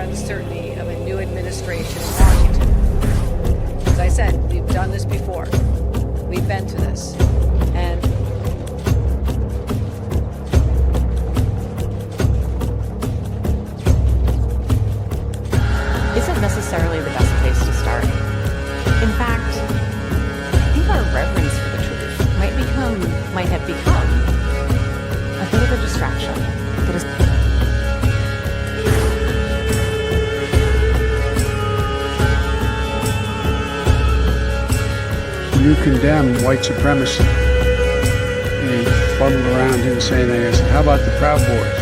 uncertainty of a new administration in Washington. As I said, we've done this before. We've been through this. And isn't necessarily the best place to start. In fact, I think our reverence for the truth might have become a bit of a distraction that is. You condemn white supremacy. And he fumbled around, didn't say anything. I said, how about the Proud Boys?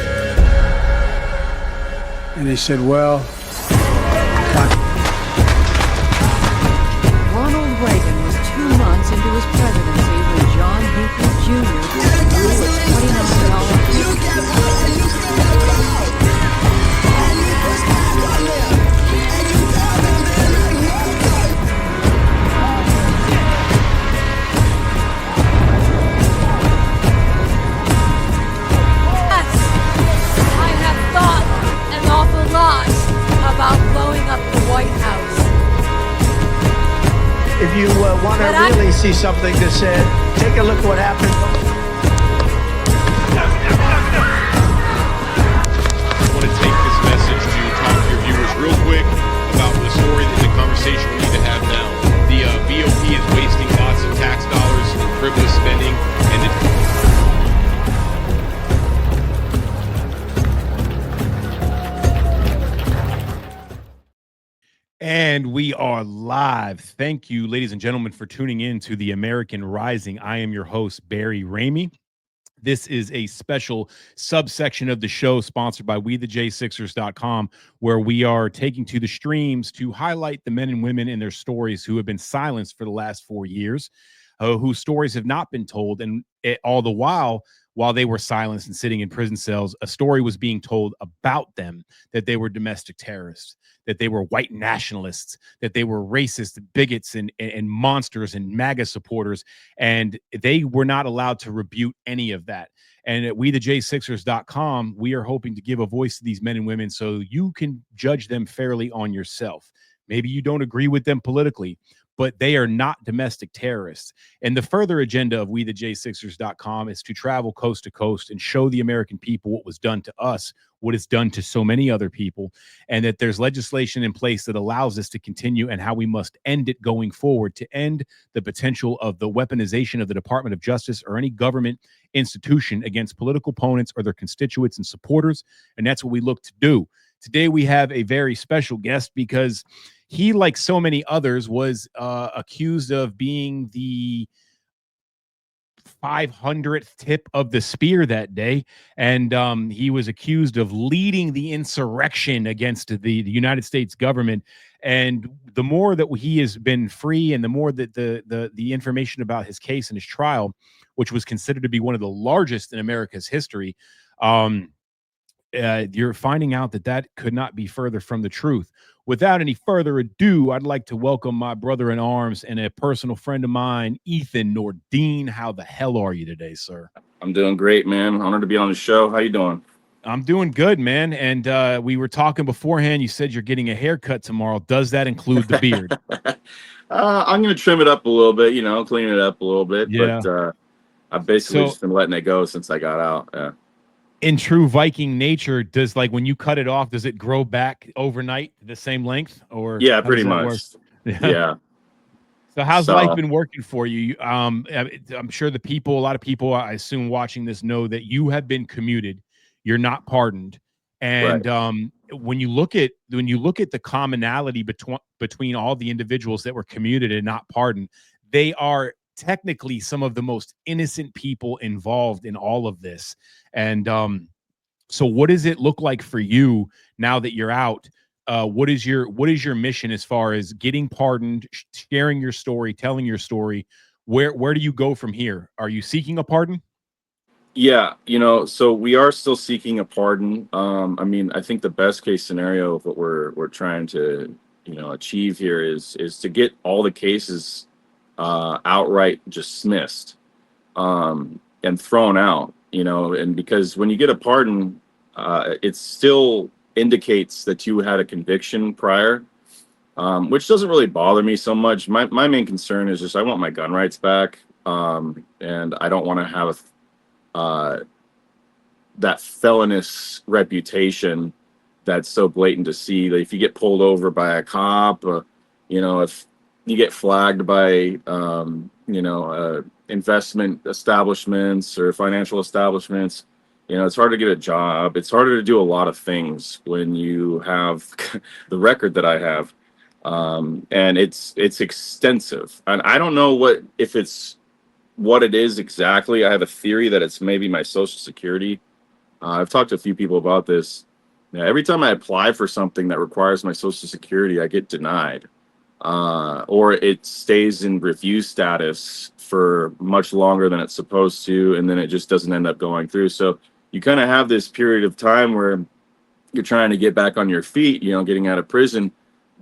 And he said, well, Ronald Reagan was 2 months into his presidency when John Hinckley Jr. blew a $29 about blowing up the White House. If you want to really see something that said, take a look what happened. I want to take this message to talk to your viewers real quick about the story, the conversation we need to have now. The BOP is wasting lots of tax dollars in frivolous spending, and And we are live. Thank you, ladies and gentlemen, for tuning in to the American Rising. I am your host, Barry Ramey. This is a special subsection of the show sponsored by WeTheJ6ers.com, where we are taking to the streams to highlight the men and women in their stories who have been silenced for the last 4 years, whose stories have not been told. And all the while they were silenced and sitting in prison cells, a story was being told about them, that they were domestic terrorists, that they were white nationalists, that they were racist bigots and monsters and MAGA supporters, and they were not allowed to rebuke any of that. And at WeTheJ6ers.com, we are hoping to give a voice to these men and women so you can judge them fairly on yourself. Maybe you don't agree with them politically, but they are not domestic terrorists. And the further agenda of WeTheJ6ers.com is to travel coast to coast and show the American people what was done to us, what is done to so many other people, and that there's legislation in place that allows us to continue and how we must end it going forward to end the potential of the weaponization of the Department of Justice or any government institution against political opponents or their constituents and supporters. And that's what we look to do. Today, we have a very special guest because he, like so many others, was accused of being the 500th tip of the spear that day. And he was accused of leading the insurrection against the United States government. And the more that he has been free and the more that the information about his case and his trial, which was considered to be one of the largest in America's history, you're finding out that could not be further from the truth. Without any further ado, I'd like to welcome my brother in arms and a personal friend of mine, Ethan Nordean. How the hell are you today, sir? I'm doing great, man. Honored to be on the show. How you doing? I'm doing good, man. And we were talking beforehand. You said you're getting a haircut tomorrow. Does that include the beard? I'm going to trim it up a little bit, clean it up a little bit. Yeah. But I've basically just been letting it go since I got out. Yeah. In true Viking nature, does when you cut it off, does it grow back overnight the same length? Or yeah, pretty much. Yeah. So how's life been working for you? I'm sure a lot of people, I assume, watching this know that you have been commuted. You're not pardoned. And right. When you look at the commonality between all the individuals that were commuted and not pardoned, they are technically some of the most innocent people involved in all of this. And so what does it look like for you now that you're out? What is your mission as far as getting pardoned, sharing your story, telling your story? Where do you go from here? Are you seeking a pardon? Yeah, so we are still seeking a pardon. I think the best case scenario of what we're trying to achieve here is to get all the cases outright dismissed and thrown out, and because when you get a pardon, it's still indicates that you had a conviction prior, which doesn't really bother me so much. My main concern is just I want my gun rights back, and I don't want to have that felonious reputation that's so blatant to see. That if you get pulled over by a cop, if you get flagged by, investment establishments or financial establishments, it's hard to get a job. It's harder to do a lot of things when you have the record that I have, and it's extensive. And I don't know what it is exactly. I have a theory that it's maybe my social security. I've talked to a few people about this. Yeah, every time I apply for something that requires my social security, I get denied, or it stays in review status for much longer than it's supposed to, and then it just doesn't end up going through. So you kind of have this period of time where you're trying to get back on your feet, getting out of prison,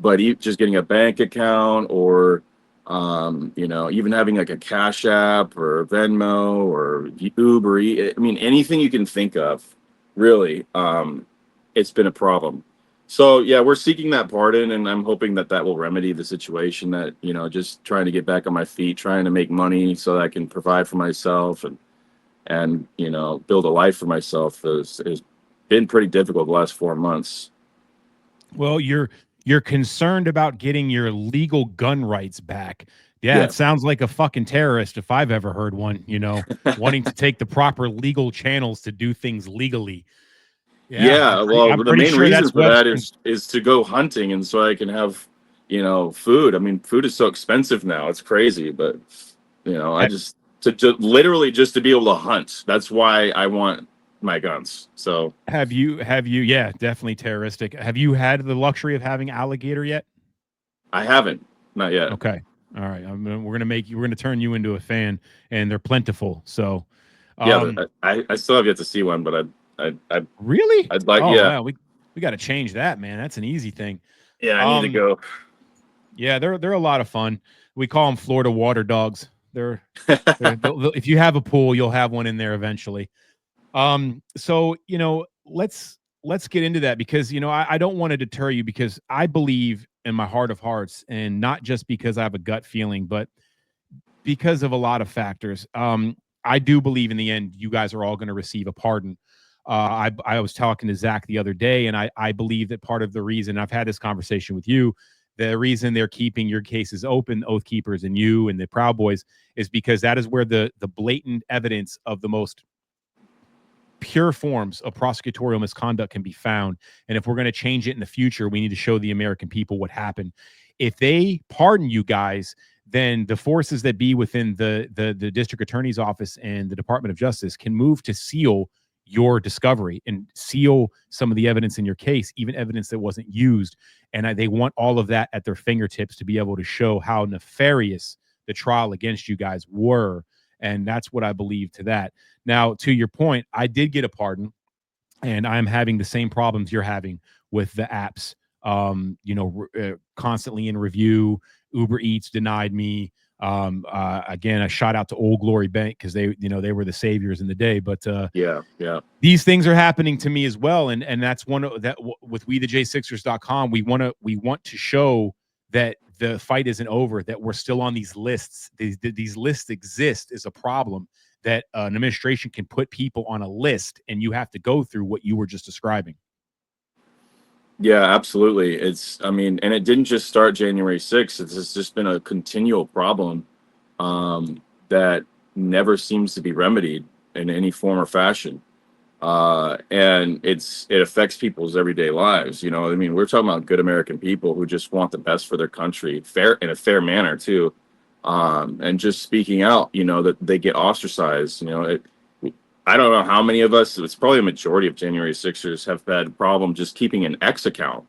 but just getting a bank account or even having like a Cash App or a Venmo or Uber. I mean, anything you can think of, really. It's been a problem. So yeah, we're seeking that pardon, and I'm hoping that will remedy the situation. That just trying to get back on my feet, trying to make money so that I can provide for myself and build a life for myself has been pretty difficult the last 4 months. Well, you're concerned about getting your legal gun rights back. Yeah, Yeah. it sounds like a fucking terrorist if I've ever heard one, wanting to take the proper legal channels to do things legally. Yeah, Well, I'm the pretty main sure reason that's for that Webster. is to go hunting, and so I can have food. I mean, food is so expensive now; it's crazy. But I just to literally just to be able to hunt. That's why I want my guns. So Have you? Yeah, definitely terroristic. Have you had the luxury of having alligator yet? I haven't, not yet. Okay, all right. We're gonna turn you into a fan, and they're plentiful. So, Yeah, but I still have yet to see one, but I really? I'd like, Oh yeah. wow, we got to change that, man. That's an easy thing. Yeah, I need to go. Yeah, they're a lot of fun. We call them Florida water dogs. If you have a pool, you'll have one in there eventually. So let's get into that because I don't want to deter you because I believe in my heart of hearts, and not just because I have a gut feeling, but because of a lot of factors. I do believe in the end you guys are all going to receive a pardon. I was talking to Zach the other day, and I believe that part of the reason I've had this conversation with you, the reason they're keeping your cases open, Oath Keepers and you and the Proud Boys, is because that is where the blatant evidence of the most pure forms of prosecutorial misconduct can be found. And if we're going to change it in the future, we need to show the American people what happened. If they pardon you guys, then the forces that be within the district attorney's office and the Department of Justice can move to seal your discovery and seal some of the evidence in your case, even evidence that wasn't used. And they want all of that at their fingertips to be able to show how nefarious the trial against you guys were. And that's what I believe to that. Now, to your point, I did get a pardon, and I'm having the same problems you're having with the apps. Constantly in review. Uber Eats denied me. Again, I shout out to Old Glory Bank because they were the saviors in the day. But yeah, these things are happening to me as well, and that's one of that with WeTheJ6ers.com. We want to show that the fight isn't over, that we're still on these lists. These lists exist is a problem, that an administration can put people on a list and you have to go through what you were just describing. Yeah, absolutely. And it didn't just start January 6th. It's just been a continual problem that never seems to be remedied in any form or fashion. And it affects people's everyday lives. We're talking about good American people who just want the best for their country, in a fair manner too. And just speaking out, that they get ostracized. I don't know how many of us, it's probably a majority of January Sixers have had a problem just keeping an X account.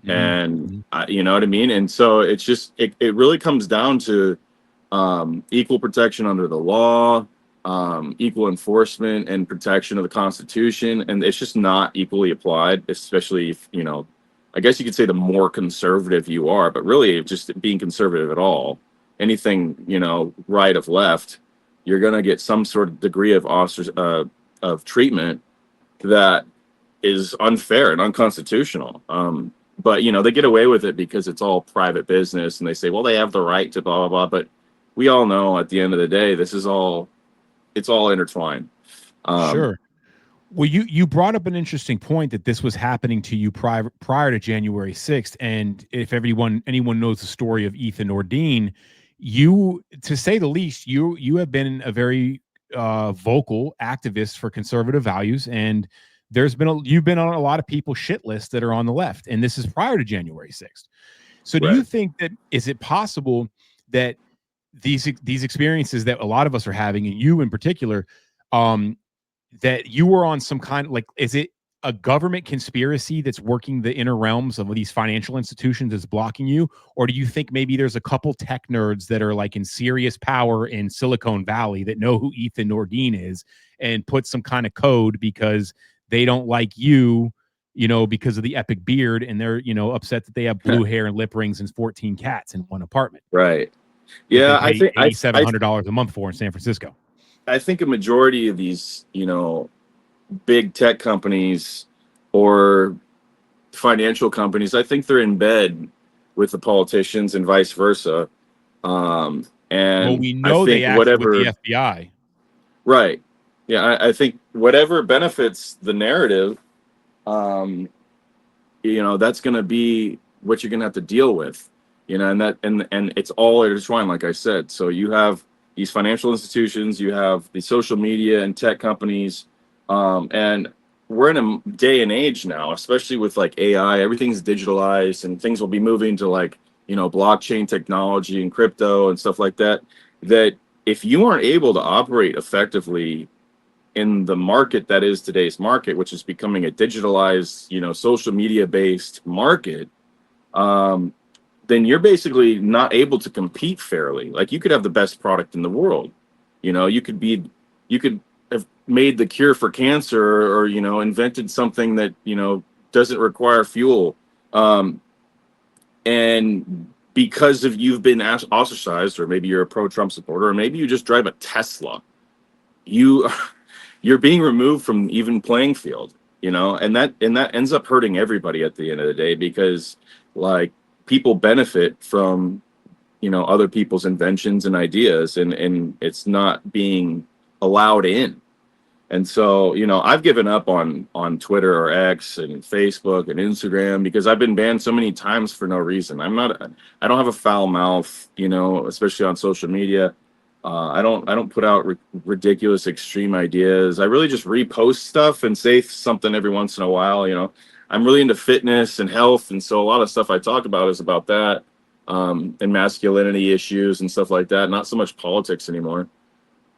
Mm-hmm. And you know what I mean? And so it's just, it really comes down to equal protection under the law, equal enforcement and protection of the Constitution. And it's just not equally applied, especially if, I guess you could say the more conservative you are, but really just being conservative at all, anything, right of left, you're going to get some sort of degree of treatment that is unfair and unconstitutional. But you know, they get away with it because it's all private business, and they say, well, they have the right to blah blah blah. But we all know at the end of the day, it's all intertwined. Sure. Well, you brought up an interesting point that this was happening to you prior to January 6th. And if anyone knows the story of Ethan Nordean, you, to say the least, you have been a very vocal activist for conservative values, and you've been on a lot of people's shit lists that are on the left, and this is prior to January 6th. So do you think that, is it possible that these experiences that a lot of us are having, and you in particular, that you were on some kind of, like, is it a government conspiracy that's working the inner realms of these financial institutions that's blocking you? Or do you think maybe there's a couple tech nerds that are like in serious power in Silicon Valley that know who Ethan Nordean is and put some kind of code because they don't like you, because of the epic beard, and they're, upset that they have blue hair and lip rings and 14 cats in one apartment. Right. Yeah, I think $8,700 a month for in San Francisco. I think a majority of these, big tech companies or financial companies, I think they're in bed with the politicians and vice versa. And well, we know they acted with the FBI. Right. Yeah, I think whatever benefits the narrative, that's going to be what you're going to have to deal with, and it's all intertwined, like I said. So you have these financial institutions, you have the social media and tech companies, and we're in a day and age now, especially with like AI, everything's digitalized, and things will be moving to like, blockchain technology and crypto and stuff like that, that if you aren't able to operate effectively in the market that is today's market, which is becoming a digitalized, social media based market, then you're basically not able to compete fairly. Like, you could have the best product in the world. You could have made the cure for cancer, or, invented something that, doesn't require fuel. And because of you've been ostracized, or maybe you're a pro-Trump supporter, or maybe you just drive a Tesla, you're being removed from even playing field, and that ends up hurting everybody at the end of the day, because like, people benefit from, other people's inventions and ideas, and it's not being allowed in. And so, I've given up on Twitter or X and Facebook and Instagram, because I've been banned so many times for no reason. I don't have a foul mouth, especially on social media. I don't put out ridiculous extreme ideas. I really just repost stuff and say something every once in a while. I'm really into fitness and health, and so a lot of stuff I talk about is about that, and masculinity issues and stuff like that. Not so much politics anymore.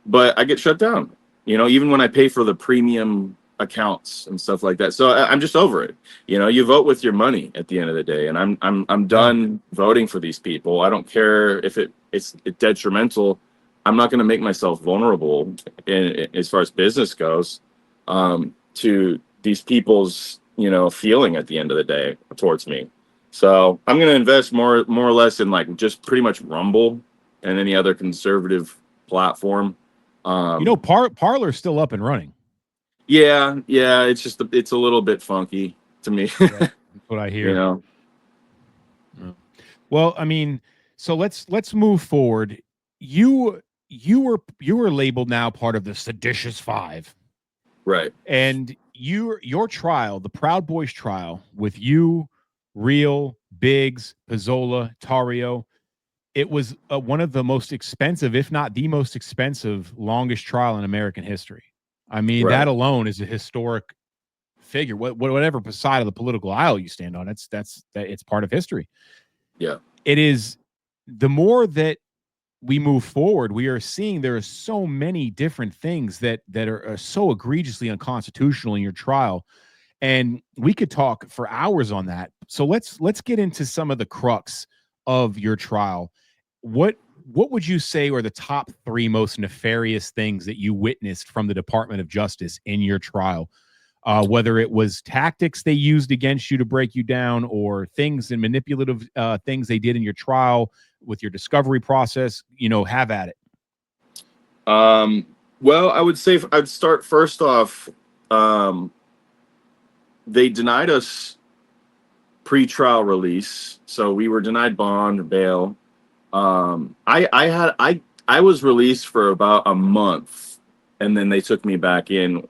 But I get shut down, even when I pay for the premium accounts and stuff like that. So I'm just over it. You vote with your money at the end of the day, and I'm done voting for these people. I don't care if it's detrimental. I'm not going to make myself vulnerable as far as business goes, to these people's feeling at the end of the day towards me. So I'm going to invest more or less in like just pretty much Rumble and any other conservative platform. Parler's still up and running. Yeah. It's a little bit funky to me. That's what I hear. Well, I mean, so let's move forward. You were labeled now part of the seditious five, right? And your trial, the Proud Boys trial, with you, Real, Biggs, Pizzola, Tario, it was one of the most expensive, if not the most expensive, longest trial in American history. I mean, that alone is a historic figure. Whatever side of the political aisle you stand on, it's part of history. Yeah, it is. The more that we move forward, we are seeing there are so many different things that are so egregiously unconstitutional in your trial, and we could talk for hours on that. So let's get into some of the crux of your trial. What would you say were the top three most nefarious things that you witnessed from the Department of Justice in your trial? Whether it was tactics they used against you to break you down, or things and manipulative things they did in your trial with your discovery process, have at it. Well, I would say I'd start first off. they denied us pre-trial release, so we were denied bond or bail. I was released for about a month, and then they took me back in,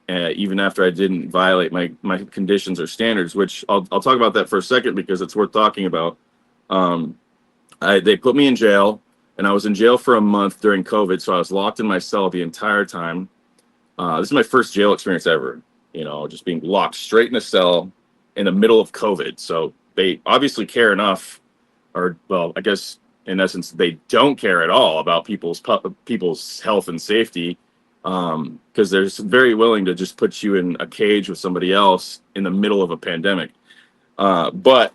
even after I didn't violate my conditions or standards. Which I'll talk about that for a second because it's worth talking about. They put me in jail, and I was in jail for a month during COVID, so I was locked in my cell the entire time. This is my first jail experience ever. Just being locked straight in a cell in the middle of COVID. So they obviously care enough, or well, I guess in essence they don't care at all about people's health and safety, because they're very willing to just put you in a cage with somebody else in the middle of a pandemic. But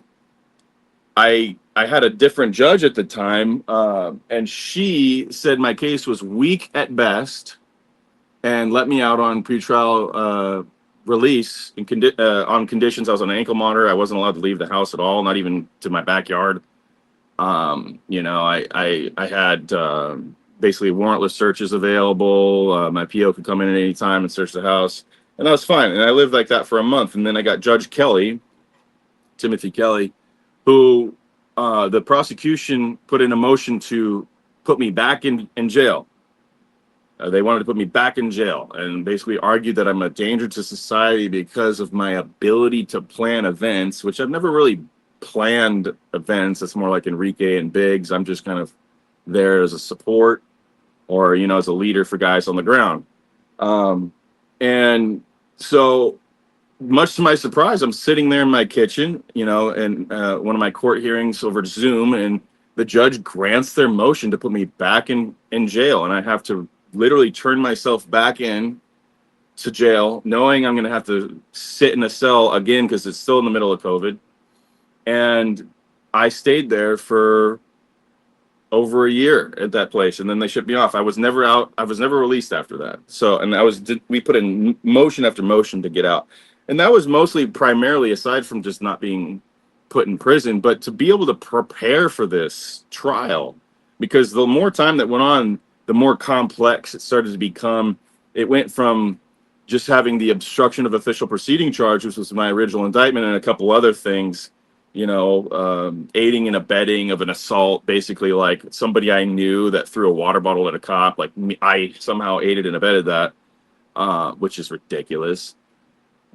I had a different judge at the time, and she said my case was weak at best, and let me out on pretrial release on conditions. I was on an ankle monitor. I wasn't allowed to leave the house at all, not even to my backyard. I had basically warrantless searches available. My PO could come in at any time and search the house, and that was fine. And I lived like that for a month, and then I got Judge Kelly, Timothy Kelly, who the prosecution put in a motion to put me back in jail. They wanted to put me back in jail and basically argued that I'm a danger to society because of my ability to plan events, which I've never really planned events. It's more like Enrique and Biggs. I'm just kind of there as a support or, as a leader for guys on the ground. And so much to my surprise, I'm sitting there in my kitchen, and one of my court hearings over Zoom, and the judge grants their motion to put me back in jail. And I have to literally turn myself back in to jail, knowing I'm going to have to sit in a cell again because it's still in the middle of COVID. And I stayed there for over a year at that place, and then they shipped me off. I was never out. I was never released after that. So, and we put in motion after motion to get out. And that was primarily, aside from just not being put in prison, but to be able to prepare for this trial, because the more time that went on, the more complex it started to become. It went from just having the obstruction of official proceeding charge, which was my original indictment, and a couple other things, aiding and abetting of an assault, basically like somebody I knew that threw a water bottle at a cop, like me, I somehow aided and abetted that, which is ridiculous.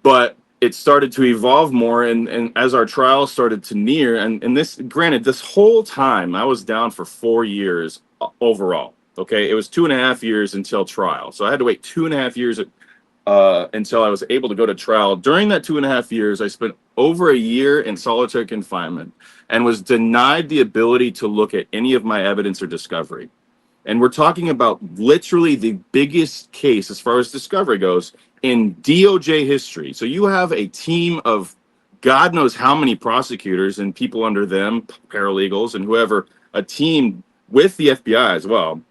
But it started to evolve more, and as our trial started to near, and this, granted, this whole time I was down for 4 years overall. Okay, it was 2.5 years until trial. So I had to wait 2.5 years until I was able to go to trial. During that 2.5 years, I spent over a year in solitary confinement and was denied the ability to look at any of my evidence or discovery. And we're talking about literally the biggest case as far as discovery goes in DOJ history. So you have a team of God knows how many prosecutors and people under them, paralegals and whoever, a team with the FBI as well,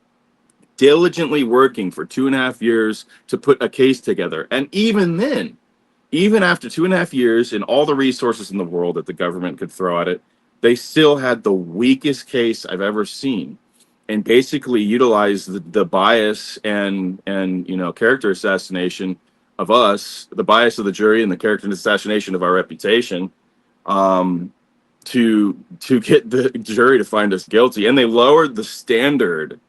diligently working for 2.5 years to put a case together. And even then, even after 2.5 years and all the resources in the world that the government could throw at it, they still had the weakest case I've ever seen, and basically utilized the bias and character assassination of us, the bias of the jury and the character assassination of our reputation, to get the jury to find us guilty. And they lowered the standard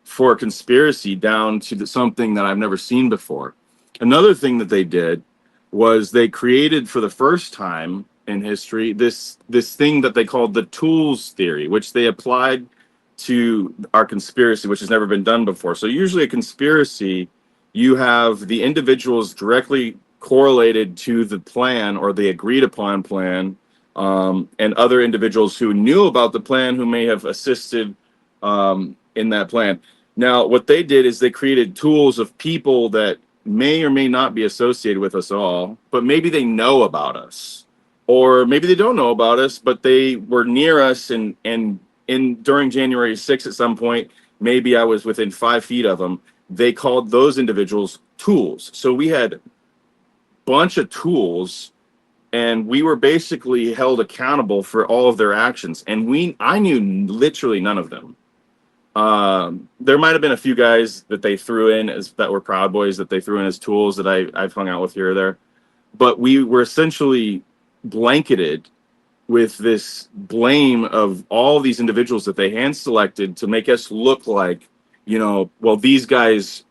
for conspiracy down to something that I've never seen before. Another thing that they did was they created for the first time in history this thing that they called the tools theory, which they applied to our conspiracy, which has never been done before. So usually a conspiracy, you have the individuals directly correlated to the plan or the agreed upon plan, and other individuals who knew about the plan who may have assisted in that plan. Now, what they did is they created tools of people that may or may not be associated with us all, but maybe they know about us, or maybe they don't know about us, but they were near us and during January 6th at some point, maybe I was within 5 feet of them. They called those individuals tools. So we had a bunch of tools, and we were basically held accountable for all of their actions. And I knew literally none of them. There might have been a few guys that they threw in that were Proud Boys that they threw in as tools that I've hung out with here or there. but we were essentially blanketed with this blame of all these individuals that they hand selected to make us look like, well, these guys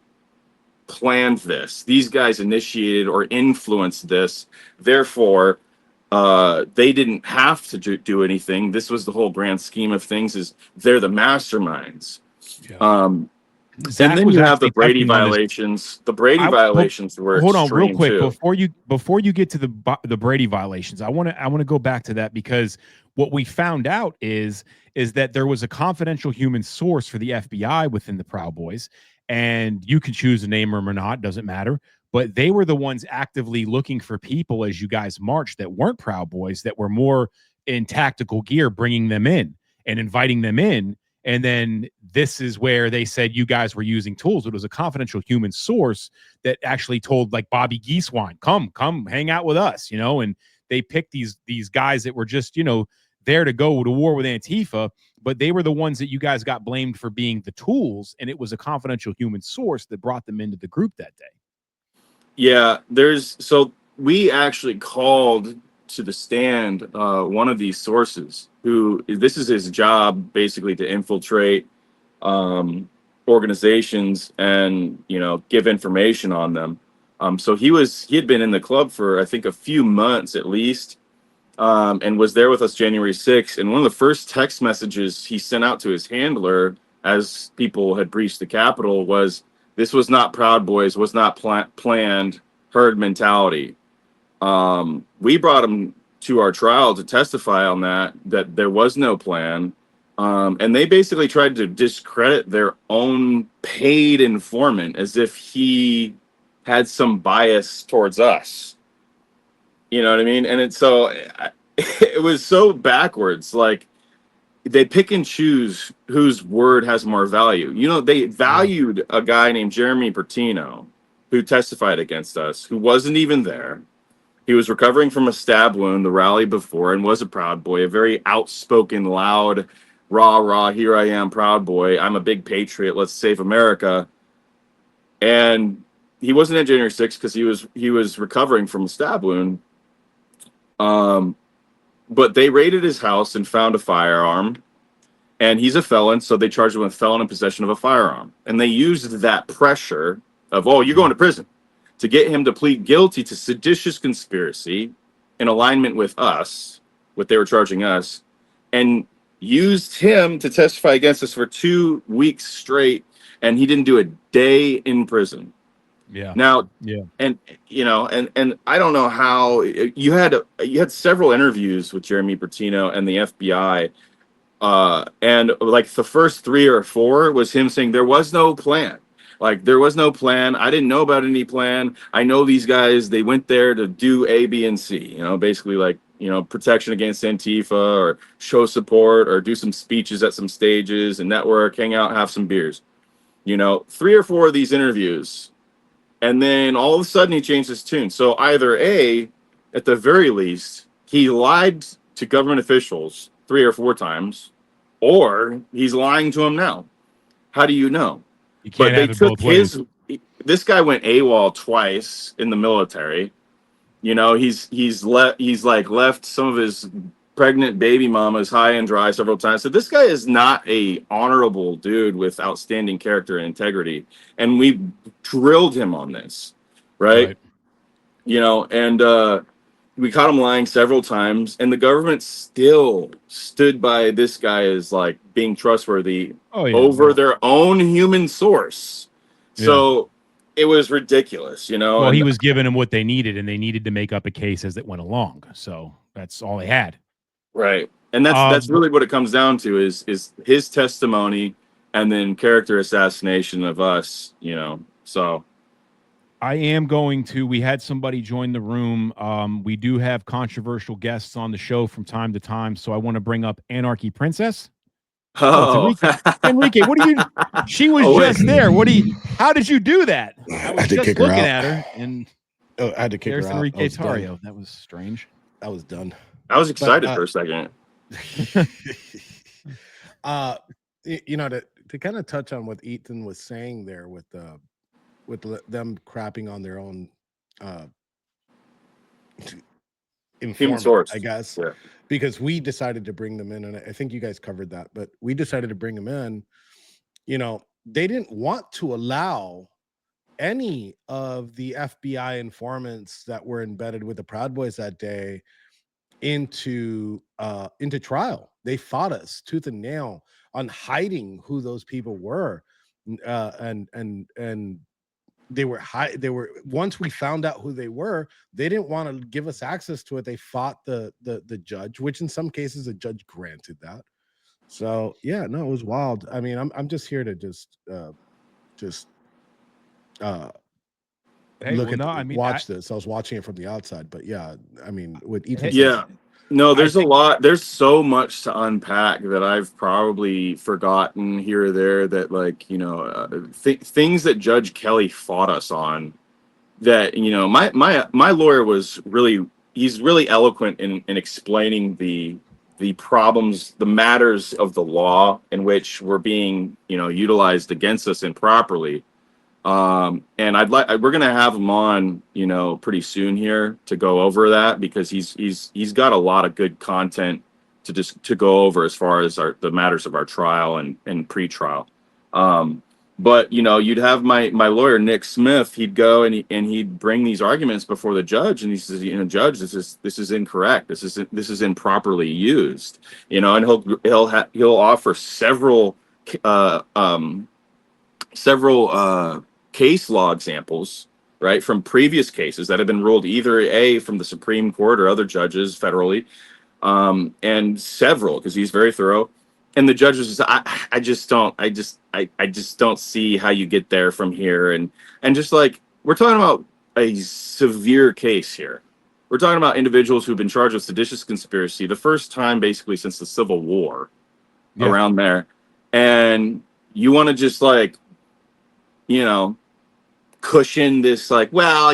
planned this, these guys initiated or influenced this, therefore they didn't have to do anything. This was the whole grand scheme of things, is they're the masterminds. Yeah. And Zach then was you have the actually Brady touching on this. violations. The Brady violations were Hold on real extreme quick too. before you get to the Brady violations. I want to go back to that, because what we found out is that there was a confidential human source for the FBI within the Proud Boys, and you can choose to name them or not, doesn't matter. But they were the ones actively looking for people as you guys marched that weren't Proud Boys, that were more in tactical gear, bringing them in and inviting them in. And then this is where they said you guys were using tools. It was a confidential human source that actually told, like, Bobby Geeswine, come hang out with us, and they picked these guys that were just, there to go to war with Antifa, but they were the ones that you guys got blamed for being the tools. And it was a confidential human source that brought them into the group that day. Yeah, so we actually called to the stand one of these sources, who, this is his job, basically, to infiltrate organizations and give information on them. So he had been in the club for, I think, a few months at least, and was there with us January 6th. And one of the first text messages he sent out to his handler as people had breached the Capitol was, "This was not Proud Boys, was not planned, herd mentality." We brought him to our trial to testify on that there was no plan. And they basically tried to discredit their own paid informant as if he had some bias towards us. You know what I mean? And it was so backwards. Like, they pick and choose whose word has more value. They valued a guy named Jeremy Bertino, who testified against us, who wasn't even there. He was recovering from a stab wound the rally before and was a Proud Boy, a very outspoken, loud, rah, here I am, Proud Boy. I'm a big patriot. Let's save America. And he wasn't at January 6th because he was recovering from a stab wound. But they raided his house and found a firearm, and he's a felon, so they charged him with felon in possession of a firearm. And they used that pressure of, "Oh, you're going to prison," to get him to plead guilty to seditious conspiracy in alignment with us, what they were charging us, and used him to testify against us for 2 weeks straight, and he didn't do a day in prison. Yeah. Now, yeah. and and I don't know how you had several interviews with Jeremy Bertino and the FBI, and like the first 3 or 4 was him saying there was no plan. Like, there was no plan. I didn't know about any plan. I know these guys, they went there to do A, B, and C, basically, like, protection against Antifa, or show support, or do some speeches at some stages and network, hang out, have some beers. 3 or 4 of these interviews. And then all of a sudden he changed his tune. So either A, at the very least, he lied to government officials 3 or 4 times, or he's lying to them now. How do you know? You can't have it both ways. This guy went AWOL twice in the military. He's left some of his pregnant baby mamas high and dry several times. So this guy is not a honorable dude with outstanding character and integrity. And we drilled him on this, right? And we caught him lying several times, and the government still stood by this guy as, like, being trustworthy over their own human source. So it was ridiculous, Well, he was giving them what they needed, and they needed to make up a case as it went along. So that's all they had. Right. And that's really what it comes down to, is his testimony and then character assassination of us, so. I am we had somebody join the room. We do have controversial guests on the show from time to time. So I want to bring up Anarchy Princess. Oh, it's Enrique, what are you? She was just there. How did you do that? I was just looking at her, and I had to kick her out. Enrique Tario. That was strange. I was done. I was excited for a second. To kind of touch on what Ethan was saying there with them crapping on their own Human informant, source. I guess, Yeah. because we decided to bring them in, and I think you guys covered that, but we decided to bring them in. They didn't want to allow any of the FBI informants that were embedded with the Proud Boys that day into trial. They fought us tooth and nail on hiding who those people were, and they were once we found out who they were, they didn't want to give us access to it. They fought the judge, which in some cases the judge granted that. So yeah, no, it was wild. I mean, I'm just here to just Hey, look well, at no, I mean, watch this. I was watching it from the outside, but yeah, I mean, with Ethan, Yeah. No, there's a think- lot. There's so much to unpack that I've probably forgotten here or there that, like, things that Judge Kelly fought us on that, my lawyer was really, he's really eloquent in explaining the problems, the matters of the law in which were being, utilized against us improperly. And we're gonna have him on, pretty soon here to go over that, because he's got a lot of good content to go over as far as the matters of our trial and pre-trial. But you'd have my lawyer Nick Smith. He'd go and he'd bring these arguments before the judge, and he says, Judge, this is incorrect. This is improperly used. And he'll offer several case law examples, right, from previous cases that have been ruled either from the Supreme Court or other judges federally, and several, because he's very thorough. And the judges, I just don't see how you get there from here. And just like, we're talking about a severe case here. We're talking about individuals who've been charged with seditious conspiracy the first time basically since the Civil War, around there. And you want to just like, cushion this, like, well,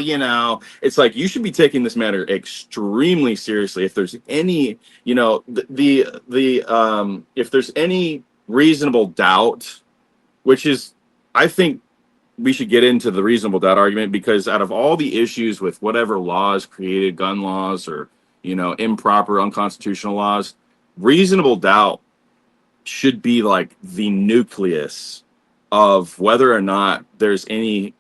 it's like, you should be taking this matter extremely seriously. If there's any, if there's any reasonable doubt, which is, I think we should get into the reasonable doubt argument, because out of all the issues with whatever laws created, gun laws or, improper, unconstitutional laws, reasonable doubt should be like the nucleus of whether or not there's any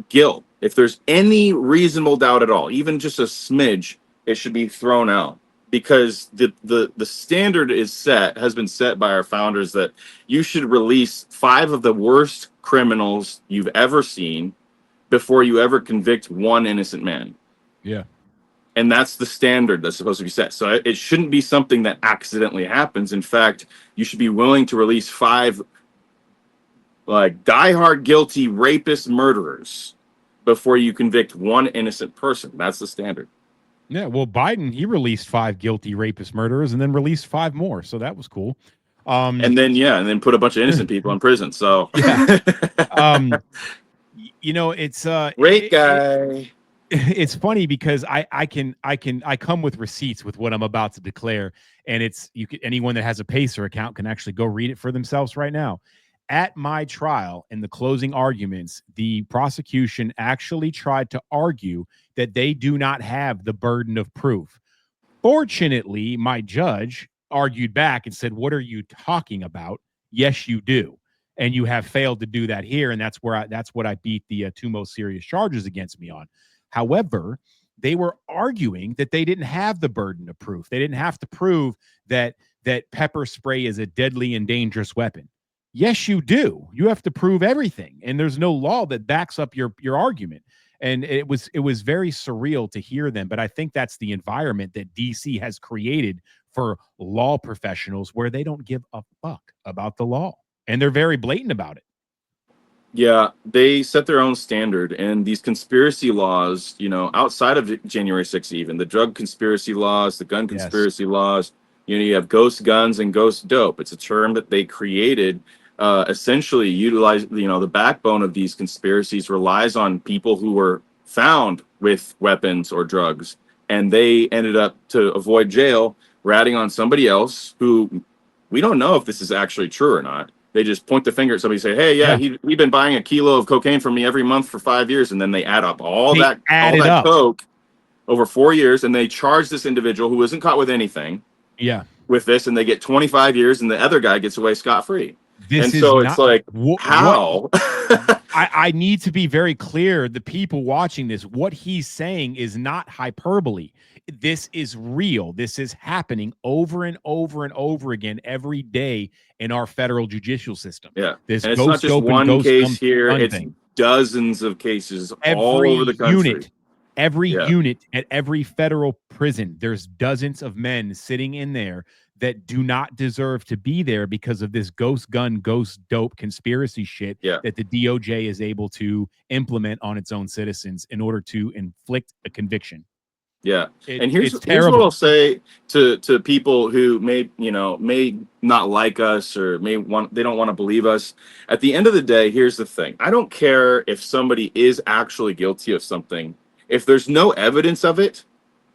guilt. If there's any reasonable doubt at all, even just a smidge, it should be thrown out, because the standard has been set by our founders that you should release 5 of the worst criminals you've ever seen before you ever convict one innocent man. Yeah. And that's the standard that's supposed to be set. So it shouldn't be something that accidentally happens. In fact, you should be willing to release 5 like diehard guilty rapist murderers before you convict one innocent person. That's the standard. Yeah, well, Biden, he released 5 guilty rapist murderers and then released 5 more, so that was cool. And then put a bunch of innocent people in prison. So yeah. It's great guy. It's funny because I come with receipts with what I'm about to declare, and anyone that has a Pacer account can actually go read it for themselves right now. At my trial, in the closing arguments, the prosecution actually tried to argue that they do not have the burden of proof. Fortunately, my judge argued back and said, "What are you talking about? Yes, you do. And you have failed to do that here." And that's what I beat the 2 most serious charges against me on. However, they were arguing that they didn't have the burden of proof. They didn't have to prove that pepper spray is a deadly and dangerous weapon. Yes, you do. You have to prove everything, and there's no law that backs up your argument. And it was very surreal to hear them, but I think that's the environment that DC has created for law professionals, where they don't give a fuck about the law, and they're very blatant about it. Yeah, they set their own standard, and these conspiracy laws, outside of January 6th, even the drug conspiracy laws, the gun conspiracy laws, you have ghost guns and ghost dope. It's a term that they created. Essentially utilize, the backbone of these conspiracies relies on people who were found with weapons or drugs, and they ended up, to avoid jail, ratting on somebody else who we don't know if this is actually true or not. They just point the finger at somebody and say, "Hey, he's been buying a kilo of cocaine from me every month for 5 years," and then they add up all that coke, over 4 years, and they charge this individual who isn't caught with anything Yeah. with this, and they get 25 years, and the other guy gets away scot-free. This And is so it's not like, what how? I need to be very clear. The people watching this, what he's saying is not hyperbole. This is real. This is happening over and over and over again every day in our federal judicial system. Yeah. This And it's not ghost just dope and one ghost case here, gun it's thing. dozens of cases all Every over the country. Yeah. unit at every federal prison, there's dozens of men sitting in there that do not deserve to be there because of this ghost gun, ghost dope conspiracy shit Yeah. that the DOJ is able to implement on its own citizens in order to inflict a conviction. Yeah. And It's here's terrible. what I'll say to people who may not like us or they don't want to believe us. At the end of the day, here's the thing. I don't care if somebody is actually guilty of something. If there's no evidence of it,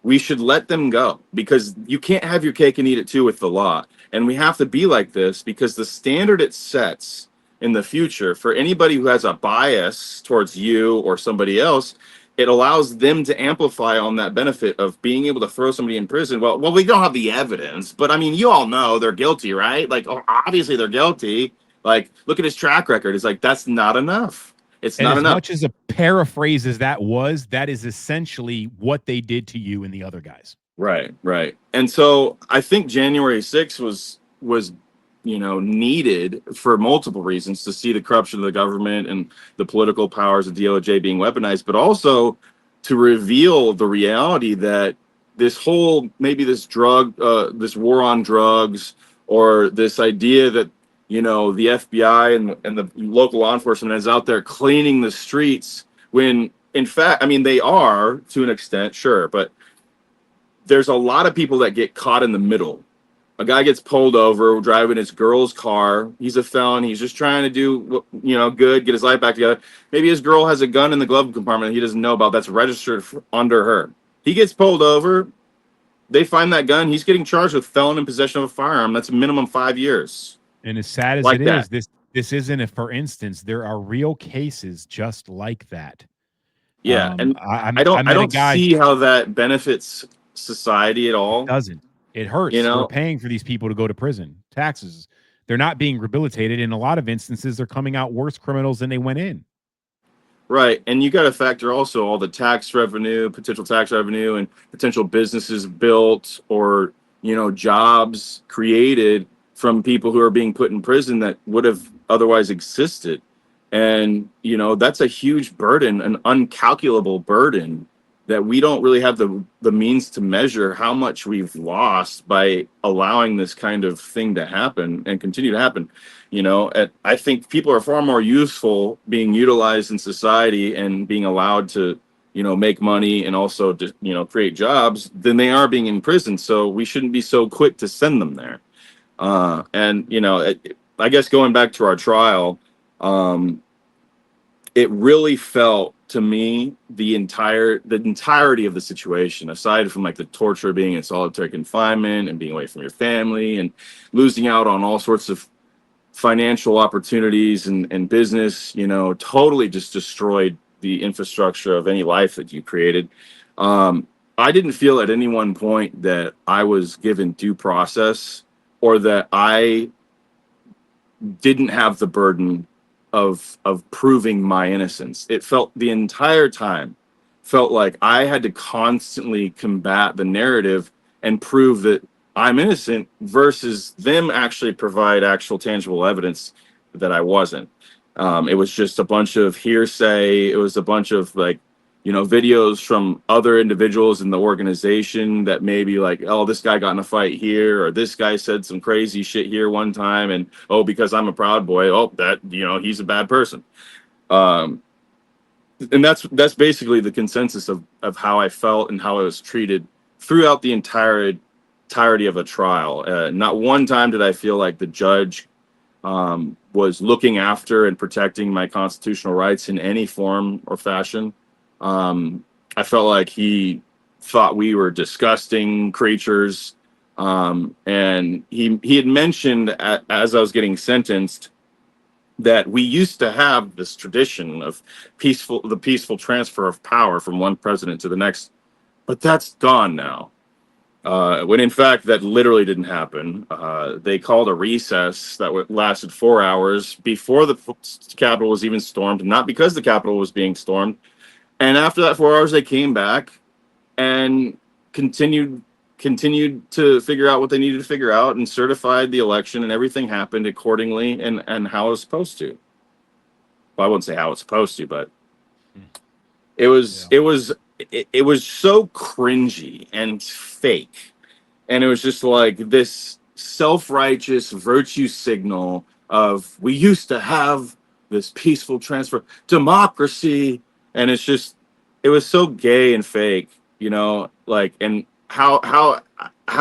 we should let them go, because you can't have your cake and eat it too with the law. And we have to be like this because the standard it sets in the future for anybody who has a bias towards you or somebody else, it allows them to amplify on that benefit of being able to throw somebody in prison. Well, we don't have the evidence, but I mean, you all know they're guilty, right? Like, obviously they're guilty. Like, look at his track record. It's like, that's not enough. It's And not as enough. much as a paraphrase as that is essentially what they did to you and the other guys. Right. And so I think January 6th was needed for multiple reasons, to see the corruption of the government and the political powers of DOJ being weaponized, but also to reveal the reality that this whole, maybe this this war on drugs, or this idea that the FBI and the local law enforcement is out there cleaning the streets, when in fact, I mean, they are to an extent, sure, but there's a lot of people that get caught in the middle. A guy gets pulled over driving his girl's car. He's a felon. He's just trying to do, good, get his life back together. Maybe his girl has a gun in the glove compartment he doesn't know about that's registered under her. He gets pulled over. They find that gun. He's getting charged with felon in possession of a firearm. That's a minimum 5 years. And as sad as Like it that. is, this isn't a for instance. There are real cases just like that. Yeah, and I met a don't guy, see how that benefits society at all. doesn't. It hurts. We're paying for these people to go to prison. Taxes. They're not being rehabilitated. In a lot of instances, they're coming out worse criminals than they went in. Right. And you got to factor also all the tax revenue, potential tax revenue, and potential businesses built, or, jobs created from people who are being put in prison that would have otherwise existed. And, that's a huge burden, an uncalculable burden, that we don't really have the means to measure how much we've lost by allowing this kind of thing to happen and continue to happen. I think people are far more useful being utilized in society and being allowed to, make money and also to, create jobs, than they are being in prison. So we shouldn't be so quick to send them there. I guess going back to our trial, it really felt to me the entirety of the situation, aside from like the torture, being in solitary confinement and being away from your family and losing out on all sorts of financial opportunities and business, totally just destroyed the infrastructure of any life that you created. I didn't feel at any one point that I was given due process, or that I didn't have the burden of proving my innocence. It felt the entire time like I had to constantly combat the narrative and prove that I'm innocent, versus them actually provide actual tangible evidence that I wasn't. It was just a bunch of hearsay. It was a bunch of videos from other individuals in the organization that maybe like, oh, this guy got in a fight here, or this guy said some crazy shit here one time, and because I'm a Proud Boy, that he's a bad person. And that's basically the consensus of how I felt and how I was treated throughout the entirety of a trial. Not one time did I feel like the judge was looking after and protecting my constitutional rights in any form or fashion. I felt like he thought we were disgusting creatures. And he had mentioned as I was getting sentenced that we used to have this tradition of the peaceful transfer of power from one president to the next but that's gone now. When in fact that literally didn't happen. They called a recess that lasted 4 hours before the Capitol was even stormed, not because the Capitol was being stormed. And after that 4 hours, they came back and continued to figure out what they needed to figure out and certified the election, and everything happened accordingly and how it was supposed to. Well, I wouldn't say how it's supposed to, but it was it was so cringy and fake, and it was just like this self-righteous virtue signal of we used to have this peaceful transfer democracy, and it's just it was so gay and fake, you know, like, and how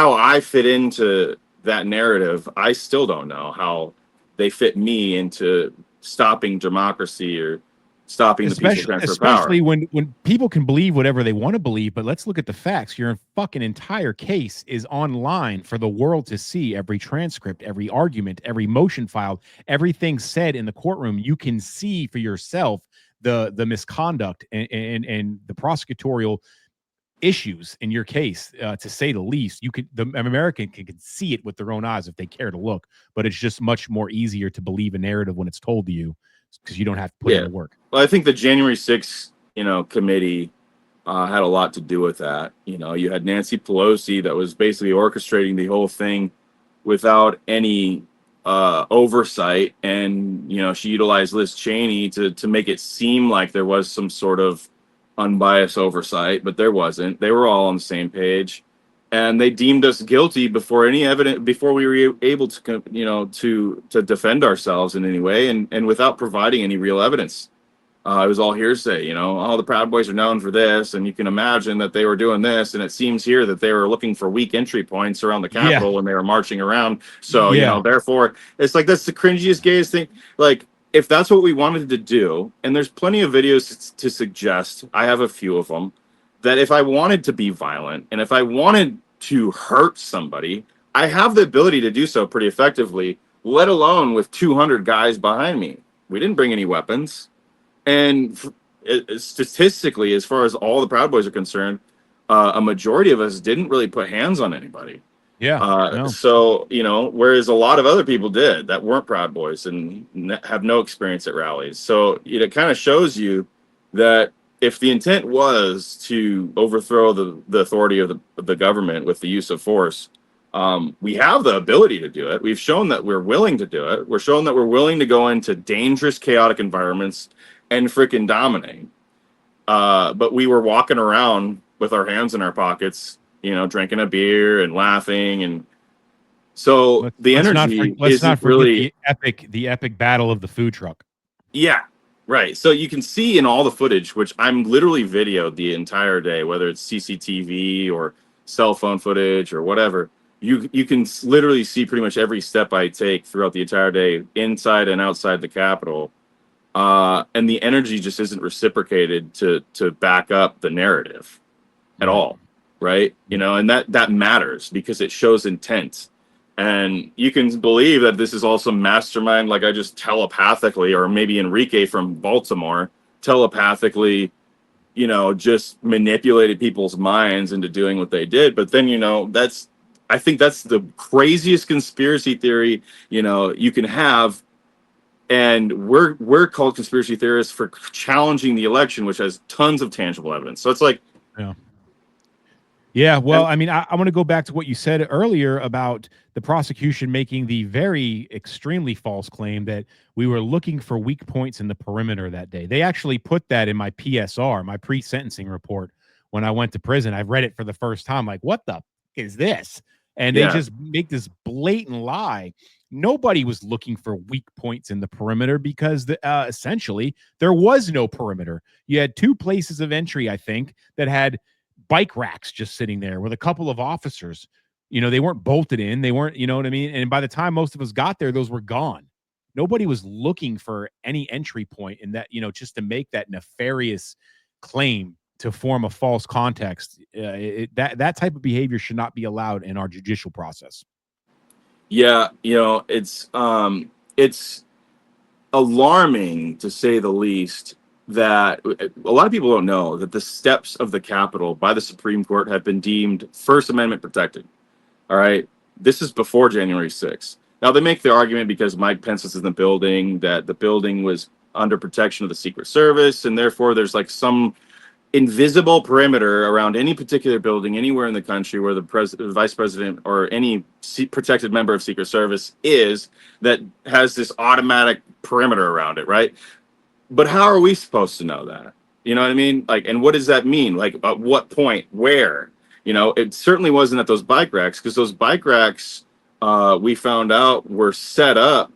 I fit into that narrative, I still don't know how they fit me into stopping democracy or stopping the peaceful transfer of power. Especially when people can believe whatever they want to believe, but let's look at the facts. Your fucking entire case is online for the world to see. Every transcript, every argument, every motion filed, everything said in the courtroom, you can see for yourself the misconduct and the prosecutorial issues in your case, to say the least. The American can see it with their own eyes if they care to look, but it's just much more easier to believe a narrative when it's told to you because you don't have to put in the work. Well, I think the January 6th, committee had a lot to do with that. You had Nancy Pelosi that was basically orchestrating the whole thing without any oversight, and she utilized Liz Cheney to make it seem like there was some sort of unbiased oversight, but there wasn't. They were all on the same page, and they deemed us guilty before any evidence, before we were able to to defend ourselves in any way, and without providing any real evidence. It was all hearsay. All the Proud Boys are known for this, and you can imagine that they were doing this, and it seems here that they were looking for weak entry points around the Capitol when they were marching around. So therefore it's like, that's the cringiest, gayest thing. Like, if that's what we wanted to do, and there's plenty of videos to suggest, I have a few of them, that if I wanted to be violent and if I wanted to hurt somebody, I have the ability to do so pretty effectively, let alone with 200 guys behind me. We didn't bring any weapons. And statistically, as far as all the Proud Boys are concerned, a majority of us didn't really put hands on anybody. So, whereas a lot of other people did that weren't Proud Boys and have no experience at rallies. So it kind of shows you that if the intent was to overthrow the authority of the government with the use of force, we have the ability to do it. We've shown that we're willing to do it. We're showing that we're willing to go into dangerous, chaotic environments and freaking dominate. But we were walking around with our hands in our pockets, drinking a beer and laughing, and so the energy isn't really the epic battle of the food truck. Yeah, right. So you can see in all the footage, which I'm literally videoed the entire day, whether it's CCTV or cell phone footage or whatever. You can literally see pretty much every step I take throughout the entire day, inside and outside the Capitol. And the energy just isn't reciprocated to back up the narrative at all, right? And that matters because it shows intent. And you can believe that this is also mastermind, like I just telepathically, or maybe Enrique from Baltimore telepathically, just manipulated people's minds into doing what they did. But then, I think that's the craziest conspiracy theory, you can have. And we're called conspiracy theorists for challenging the election, which has tons of tangible evidence. So it's like, yeah. Well, I mean, I want to go back to what you said earlier about the prosecution making the very extremely false claim that we were looking for weak points in the perimeter that day. They actually put that in my PSR, my pre-sentencing report, when I went to prison. I read it for the first time. Like, what the is this? And they just make this blatant lie. Nobody was looking for weak points in the perimeter because essentially there was no perimeter. You had two places of entry, I think, that had bike racks just sitting there with a couple of officers. They weren't bolted in. They weren't, you know what I mean? And by the time most of us got there, those were gone. Nobody was looking for any entry point in that, just to make that nefarious claim to form a false context. That type of behavior should not be allowed in our judicial process. Yeah, it's alarming, to say the least, that a lot of people don't know that the steps of the Capitol by the Supreme Court have been deemed First Amendment protected. All right. This is before January 6th. Now, they make the argument because Mike Pence was in the building that the building was under protection of the Secret Service, and therefore there's like some invisible perimeter around any particular building anywhere in the country where the vice president or any protected member of Secret Service is, that has this automatic perimeter around it, right? But how are we supposed to know that? You know what I mean? Like, and what does that mean? Like, at what point? Where? You know, it certainly wasn't at those bike racks, because those bike racks, we found out, were set up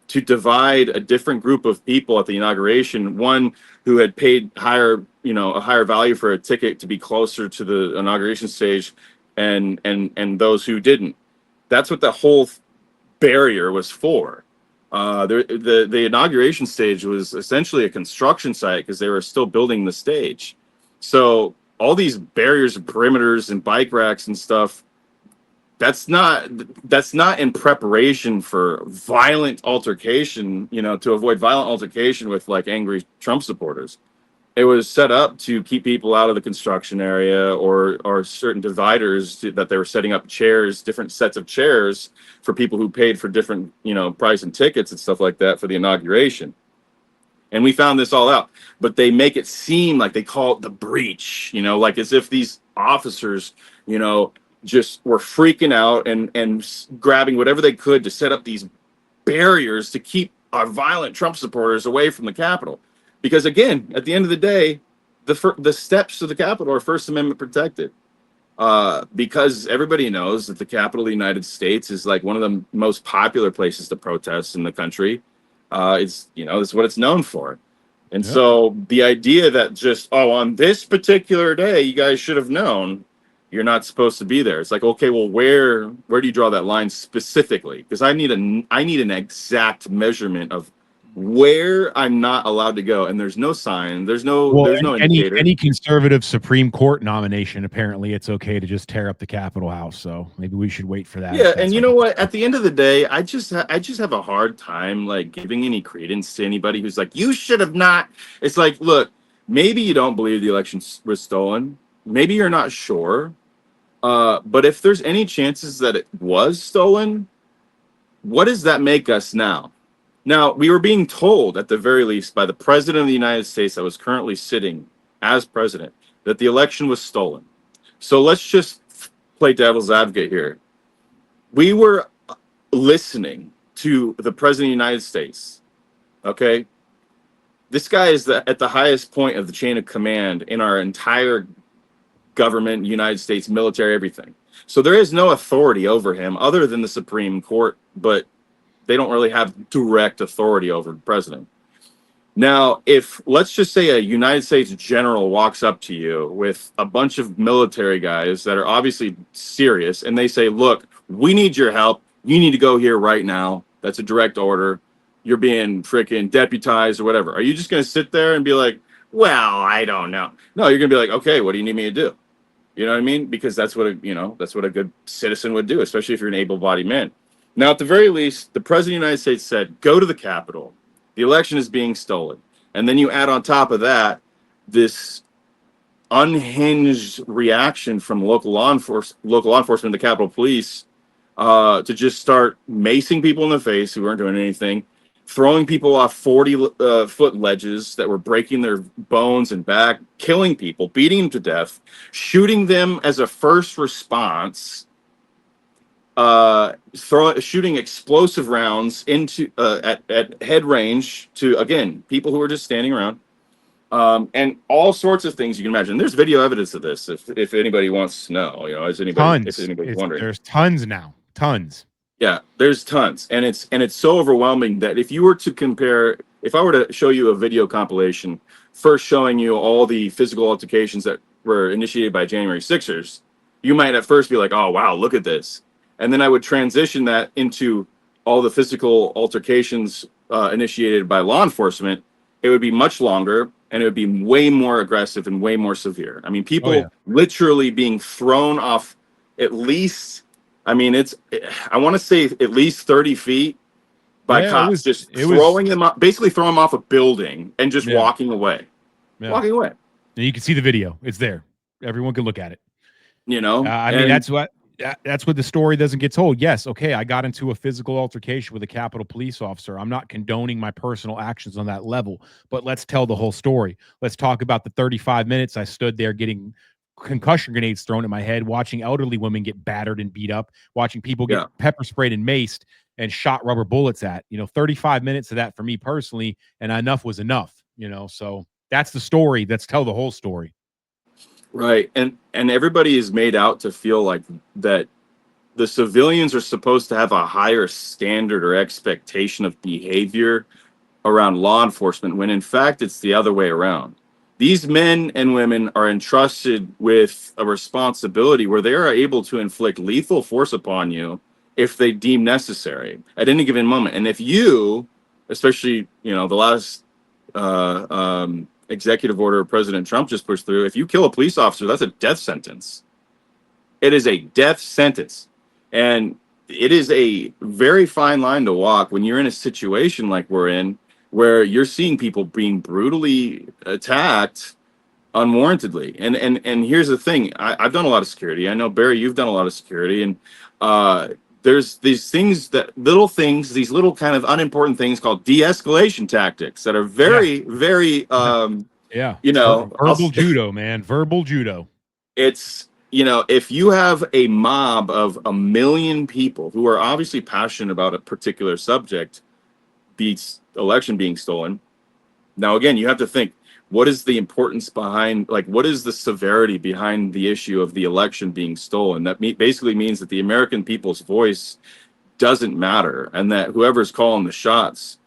to divide a different group of people at the inauguration. One who had paid higher, a higher value for a ticket to be closer to the inauguration stage, and those who didn't. That's what the whole barrier was for. The inauguration stage was essentially a construction site because they were still building the stage. So all these barriers and perimeters and bike racks and stuff, that's not in preparation for violent altercation, to avoid violent altercation with like angry Trump supporters. It was set up to keep people out of the construction area, or certain dividers that they were setting up chairs, different sets of chairs for people who paid for different, price and tickets and stuff like that for the inauguration. And we found this all out, but they make it seem like they call it the breach, like as if these officers, just were freaking out and grabbing whatever they could to set up these barriers to keep our violent Trump supporters away from the Capitol. Because again, at the end of the day, the steps to the Capitol are First Amendment protected. Because everybody knows that the Capitol of the United States is like one of the most popular places to protest in the country. It's what it's known for. And so the idea that just, on this particular day, you guys should have known you're not supposed to be there. It's like, okay, well, where do you draw that line specifically? Because I need an exact measurement of where I'm not allowed to go, and there's no sign, there's no indicator. Any conservative Supreme Court nomination, apparently it's okay to just tear up the Capitol House. So maybe we should wait for that. Yeah, and you know what? At the end of the day, I just have a hard time like giving any credence to anybody who's like, you should have not. It's like, look, maybe you don't believe the election was stolen. Maybe you're not sure. But if there's any chances that it was stolen, what does that make us now? Now, we were being told, at the very least, by the president of the United States that was currently sitting as president, that the election was stolen. So let's just play devil's advocate here. We were listening to the president of the United States, okay? This guy is at the highest point of the chain of command in our entire government, United States military, everything. So there is no authority over him other than the Supreme Court, but they don't really have direct authority over the president. Now, if let's just say a United States general walks up to you with a bunch of military guys that are obviously serious, and they say, look, we need your help. You need to go here right now. That's a direct order. You're being freaking deputized or whatever. Are you just going to sit there and be like, well, I don't know? No, you're going to be like, okay, what do you need me to do? You know what I mean? Because that's what a good citizen would do, especially if you're an able-bodied man. Now, at the very least, the president of the United States said, go to the Capitol. The election is being stolen. And then you add on top of that this unhinged reaction from local law enforcement, the Capitol Police, to just start macing people in the face who weren't doing anything, throwing people off 40-foot ledges that were breaking their bones and back, killing people, beating them to death, shooting them as a first response, shooting explosive rounds into at head range to, again, people who are just standing around, and all sorts of things you can imagine. There's video evidence of this if anybody wants to know. If anybody's wondering. There's tons now. Tons. Yeah, there's tons, and it's so overwhelming that if you were to compare, if I were to show you a video compilation, first showing you all the physical altercations that were initiated by January 6ers, you might at first be like, oh wow, look at this. And then I would transition that into all the physical altercations initiated by law enforcement. It would be much longer, and it would be way more aggressive and way more severe. I mean, people literally being thrown off at least, I want to say at least 30 feet by cops, basically throwing them off a building and just walking away. Yeah. walking away. And you can see the video. It's there. Everyone can look at it. You know, I mean, that's what the story doesn't get told. Yes, okay, I got into a physical altercation with a Capitol police officer. I'm not condoning my personal actions on that level, but let's tell the whole story. Let's talk about the 35 minutes I stood there getting concussion grenades thrown at my head, watching elderly women get battered and beat up, watching people get pepper sprayed and maced and shot rubber bullets at. 35 minutes of that for me personally, and enough was enough. So that's the story. Let's tell the whole story. Right. And everybody is made out to feel like that the civilians are supposed to have a higher standard or expectation of behavior around law enforcement, when in fact it's the other way around. These men and women are entrusted with a responsibility where they are able to inflict lethal force upon you if they deem necessary at any given moment. And if you, especially, the last executive order President Trump just pushed through, if you kill a police officer, that's a death sentence. It is a death sentence. And it is a very fine line to walk when you're in a situation like we're in, where you're seeing people being brutally attacked unwarrantedly. And here's the thing. I've done a lot of security. I know, Barry, you've done a lot of security. And there's these things, these little kind of unimportant things called de-escalation tactics that are very verbal judo, man. Verbal judo. It's, if you have a mob of 1 million people who are obviously passionate about a particular subject, beats election being stolen. Now, again, you have to think, what is the importance behind, what is the severity behind the issue of the election being stolen? That basically means that the American people's voice doesn't matter, and that whoever's calling the shots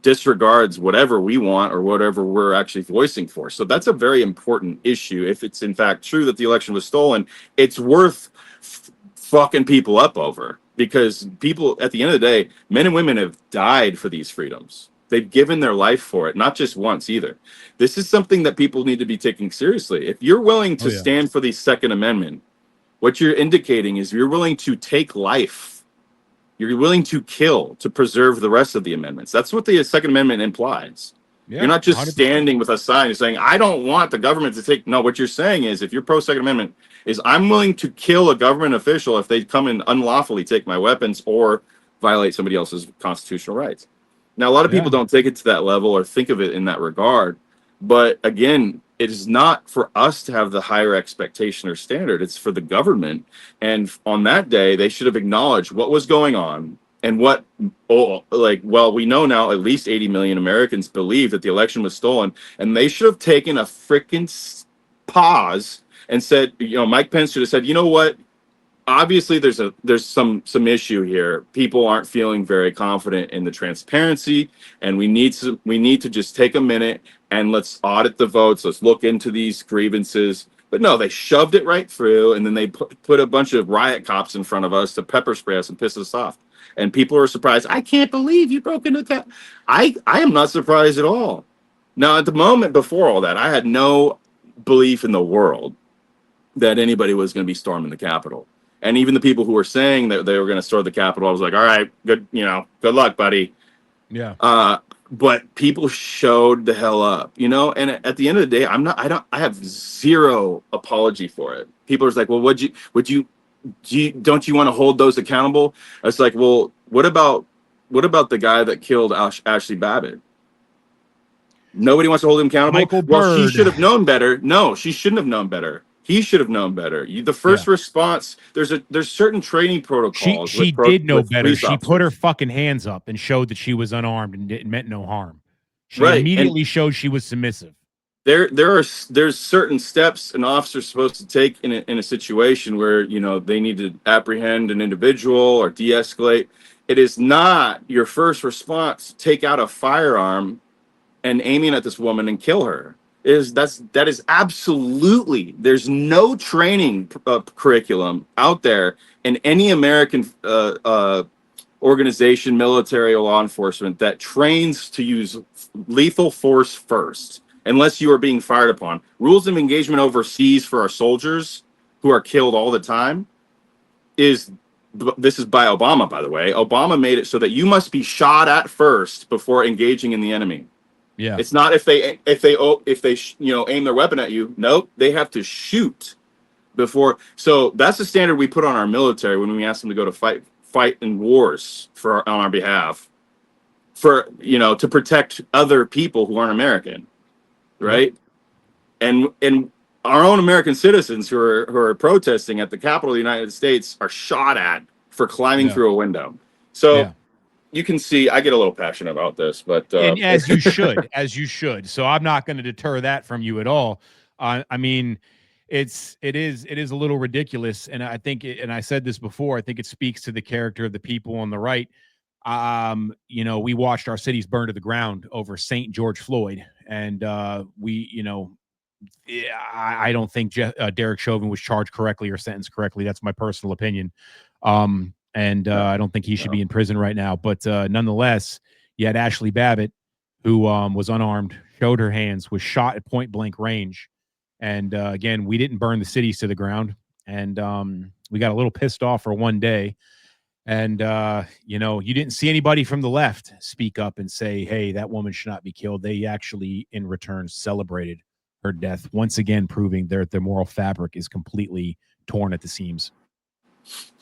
disregards whatever we want or whatever we're actually voicing for. So that's a very important issue. If it's in fact true that the election was stolen, it's worth fucking people up over, because people, at the end of the day, men and women have died for these freedoms. They've given their life for it, not just once either. This is something that people need to be taking seriously. If you're willing to stand for the Second Amendment, what you're indicating is you're willing to take life. You're willing to kill to preserve the rest of the amendments. That's what the Second Amendment implies. Yeah, you're not just 100%. Standing with a sign and saying, I don't want the government to take. No, what you're saying is, if you're pro Second Amendment, is I'm willing to kill a government official if they come and unlawfully take my weapons or violate somebody else's constitutional rights. Now, a lot of people don't take it to that level or think of it in that regard. But again, it is not for us to have the higher expectation or standard. It's for the government. And on that day, they should have acknowledged what was going on and what, we know now at least 80 million Americans believe that the election was stolen. And they should have taken a freaking pause and said, Mike Pence should have said, you know what? Obviously, there's some issue here. People aren't feeling very confident in the transparency, and we need to just take a minute and let's audit the votes. Let's look into these grievances. But no, they shoved it right through, and then they put a bunch of riot cops in front of us to pepper spray us and piss us off. And people are surprised. I can't believe you broke into the I am not surprised at all. Now, at the moment before all that, I had no belief in the world that anybody was going to be storming the Capitol. And even the people who were saying that they were going to storm the Capitol, I was like, all right, good luck, buddy. Yeah. But people showed the hell up, and at the end of the day, I have zero apology for it. People are like, well, don't you want to hold those accountable? I was like, well, what about the guy that killed Ashley Babbitt? Nobody wants to hold him accountable. Michael Well, Bird. She should have known better. No, she shouldn't have known better. He should have known better. The first response, there's certain training protocols. She did know better. She put her fucking hands up and showed that she was unarmed and it meant no harm. She immediately showed she was submissive. There's certain steps an officer's supposed to take in a situation where they need to apprehend an individual or de-escalate. It is not your first response to take out a firearm and aiming at this woman and kill her. That is absolutely, there's no training curriculum out there in any American organization, military or law enforcement, that trains to use lethal force first, unless you are being fired upon. Rules of engagement overseas for our soldiers who are killed all the time this is by Obama, by the way. Obama made it so that you must be shot at first before engaging in the enemy. Yeah. It's not if they aim their weapon at you. Nope, they have to shoot before. So that's the standard we put on our military when we ask them to go to fight in wars on our behalf, for to protect other people who aren't American, right? Yep. And our own American citizens who are protesting at the Capitol of the United States are shot at for climbing through a window. So you can see I get a little passionate about this, but and as you should. So I'm not going to deter that from you at all. I mean, it is a little ridiculous, and I think, and I said this before, I think it speaks to the character of the people on the right. We watched our cities burn to the ground over St. George Floyd, and I don't think Derek Chauvin was charged correctly or sentenced correctly. That's my personal opinion. I don't think he should be in prison right now. But nonetheless, you had Ashley Babbitt, who was unarmed, showed her hands, was shot at point blank range. And again, we didn't burn the cities to the ground. And we got a little pissed off for one day. And, you didn't see anybody from the left speak up and say, hey, that woman should not be killed. They actually, in return, celebrated her death, once again proving their moral fabric is completely torn at the seams.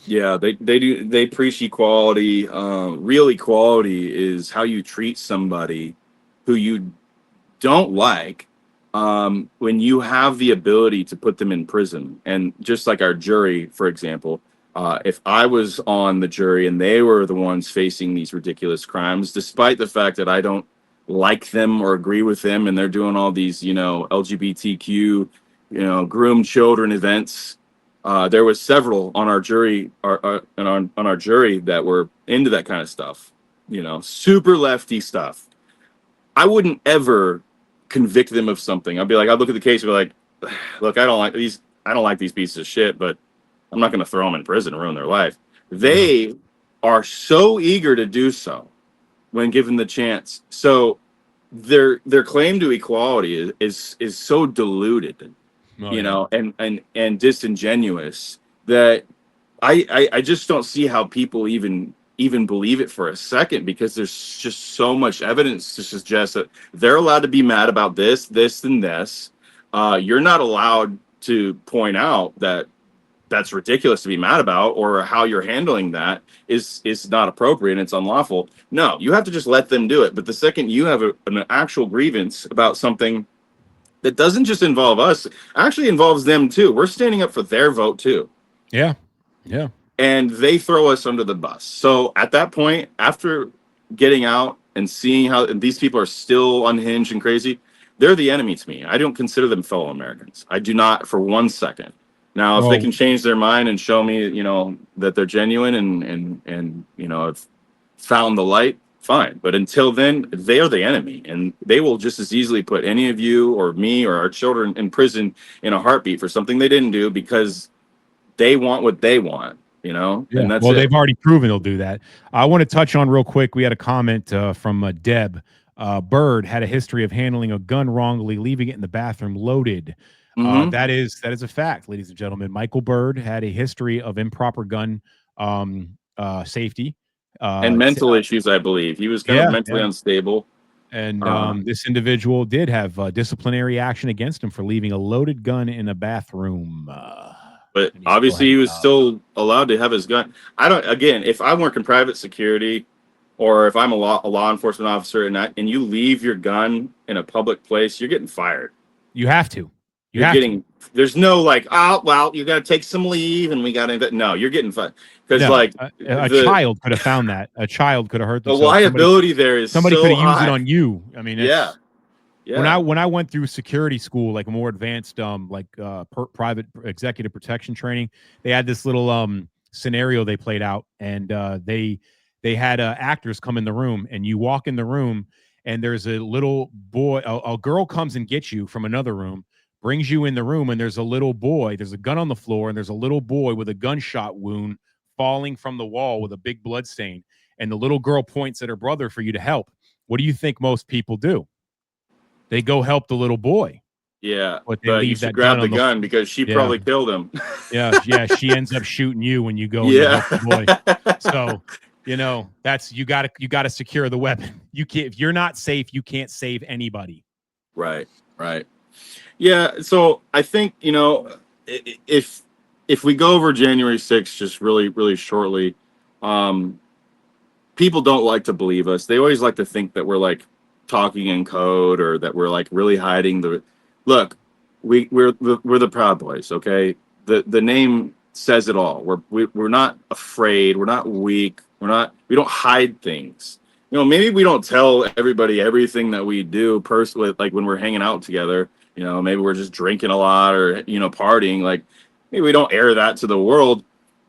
Yeah, they preach equality. Real equality is how you treat somebody who you don't like, when you have the ability to put them in prison. And just like our jury, for example, if I was on the jury and they were the ones facing these ridiculous crimes, despite the fact that I don't like them or agree with them, and they're doing all these, LGBTQ, groomed children events. There was several on our jury, on our jury that were into that kind of stuff, super lefty stuff. I wouldn't ever convict them of something. I'd look at the case and be like, look, I don't like these pieces of shit, but I'm not going to throw them in prison and ruin their life. They are so eager to do so when given the chance. So their claim to equality is so diluted, and disingenuous, that I just don't see how people even believe it for a second, because there's just so much evidence to suggest that they're allowed to be mad about this, and this. You're not allowed to point out that that's ridiculous to be mad about, or how you're handling that is not appropriate and it's unlawful. No, you have to just let them do it. But the second you have an actual grievance about something that doesn't just involve us, actually involves them too. We're standing up for their vote too. Yeah. And they throw us under the bus. So at that point, after getting out and seeing how these people are still unhinged and crazy, they're the enemy to me. I don't consider them fellow Americans. I do not for 1 second. Now, if they can change their mind and show me, that they're genuine and have found the light, fine. But until then, they are the enemy, and they will just as easily put any of you or me or our children in prison in a heartbeat for something they didn't do, because they want what they want, Yeah. And that's they've already proven they'll do that. I want to touch on real quick. We had a comment from Deb. Bird had a history of handling a gun wrongly, leaving it in the bathroom loaded. That is a fact, ladies and gentlemen. Michael Bird had a history of improper gun safety and mental issues. I believe he was kind of mentally unstable. And this individual did have disciplinary action against him for leaving a loaded gun in a bathroom. But obviously, he was still allowed to have his gun. If I work in private security, or if I'm a law enforcement officer, and you leave your gun in a public place, you're getting fired. You have to. There's no like, you got to take some leave, and we got to. No, you're getting fired, because a child could have found that. A child could have hurt themselves. The liability there is somebody so could have used high. it on you. I mean, yeah. When I went through security school, like a more advanced, private executive protection training, they had this little scenario they played out, and they had actors come in the room, and you walk in the room, and there's a little boy, a girl comes and gets you from another room, brings you in the room, and there's a little boy, there's a gun on the floor, and there's a little boy with a gunshot wound falling from the wall with a big blood stain, and the little girl points at her brother for you to help. What do you think most people do? They go help the little boy. Yeah, but they leave you should that grab the gun because she probably killed him. Yeah, she ends up shooting you when you go and help the boy. So You know, that's you gotta secure the weapon. You can't, if you're not safe, you can't save anybody. Right. Right. Yeah. So I think, you know, if we go over January 6th just really, really shortly, um, people don't like to believe us. They always like to think that we're like talking in code or that we're like really hiding the look. We're the Proud Boys, okay? The name says it all. We're not afraid. We're not weak. We don't hide things. You know, maybe we don't tell everybody everything that we do personally, like when we're hanging out together. You know, maybe we're just drinking a lot or partying. Like maybe we don't air that to the world,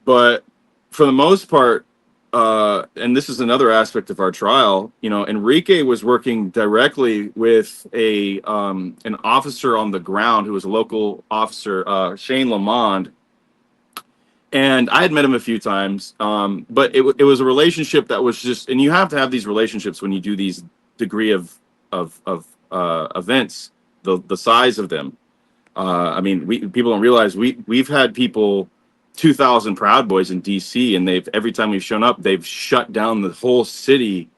but for the most part, and this is another aspect of our trial. You know, Enrique was working directly with an officer on the ground who was a local officer, Shane Lamond, and I had met him a few times. But it was a relationship that was just, and you have to have these relationships when you do these degree of events, the size of them. I mean, people don't realize we've had people 2,000 Proud Boys in DC, and every time we've shown up, they've shut down the whole city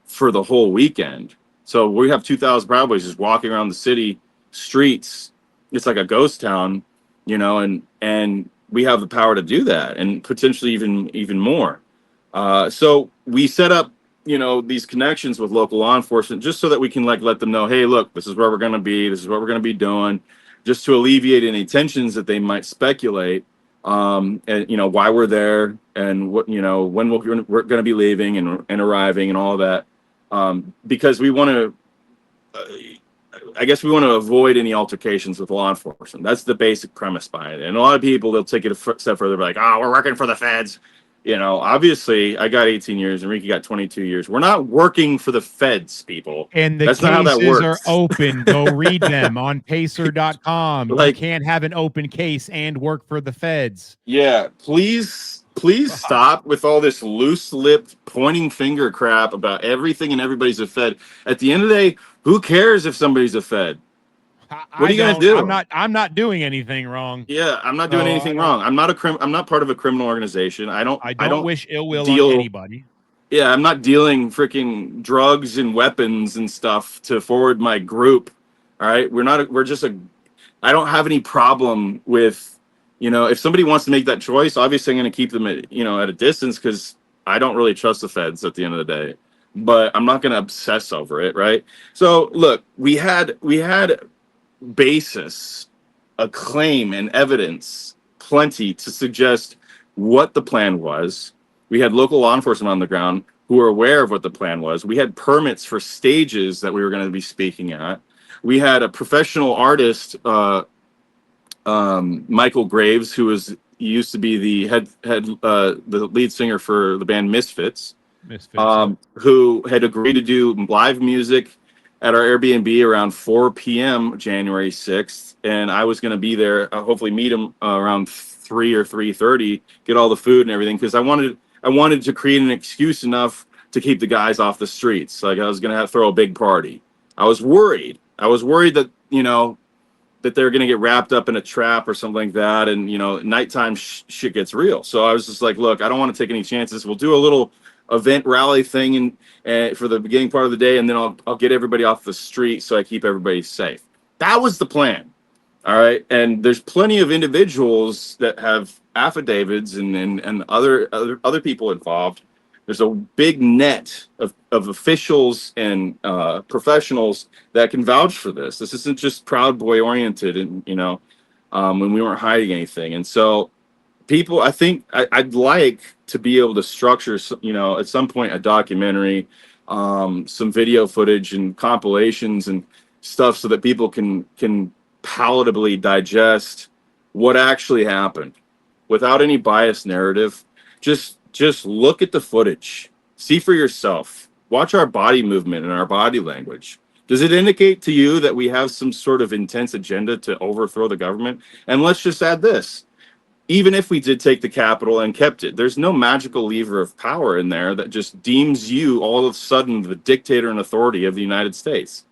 for the whole weekend. So we have 2,000 Proud Boys just walking around the city streets. It's like a ghost town, and we have the power to do that, and potentially even more. So we set up, these connections with local law enforcement just so that we can let them know, hey, look, this is where we're going to be. This is what we're going to be doing, just to alleviate any tensions that they might speculate. And why we're there and what when we're going to be leaving and arriving and all that, because we want to I guess we want to avoid any altercations with law enforcement. That's the basic premise behind it. And a lot of people, they'll take it a step further, like, oh, we're working for the feds. Obviously I got 18 years, Enrique got 22 years. We're not working for the feds, people. And the That's not how that cases works. are open. Go read them on pacer.com. You Like, can't have an open case and work for the feds. yeah, please stop with all this loose-lipped pointing finger crap about everything and everybody's a fed. At the end of the day, who cares if somebody's a fed? What are you gonna do? I'm not doing anything wrong. Yeah, I'm not doing anything wrong. I'm not part of a criminal organization. I don't wish ill will on anybody. Yeah, I'm not dealing freaking drugs and weapons and stuff to forward my group. All right, I don't have any problem with, if somebody wants to make that choice, obviously I'm going to keep them at a distance, because I don't really trust the feds at the end of the day. But I'm not going to obsess over it, right? So look, we had basis, a claim, and evidence plenty to suggest what the plan was. We had local law enforcement on the ground who were aware of what the plan was. We had permits for stages that we were going to be speaking at. We had a professional artist, Michael Graves, who used to be the lead singer for the band Misfits, who had agreed to do live music at our Airbnb around 4 p.m. January 6th, and I was going to be there, hopefully meet him around 3 or 3:30, get all the food and everything, because I wanted to create an excuse enough to keep the guys off the streets. Like, I was going to throw a big party. I was worried that that they're going to get wrapped up in a trap or something like that, and nighttime shit gets real. So I was just like, look, I don't want to take any chances. We'll do a little event rally thing and for the beginning part of the day, and then I'll get everybody off the street so I keep everybody safe. That was the plan. All right, and there's plenty of individuals that have affidavits and other people involved. There's a big net of officials and professionals that can vouch for this. This isn't just Proud Boy oriented, and when we weren't hiding anything. And so, people, I think I'd like to be able to structure, at some point, a documentary, some video footage and compilations and stuff, so that people can palatably digest what actually happened without any biased narrative. Just look at the footage, see for yourself, watch our body movement and our body language. Does it indicate to you that we have some sort of intense agenda to overthrow the government? And let's just add this: even if we did take the Capitol and kept it, there's no magical lever of power in there that just deems you all of a sudden the dictator and authority of the United States.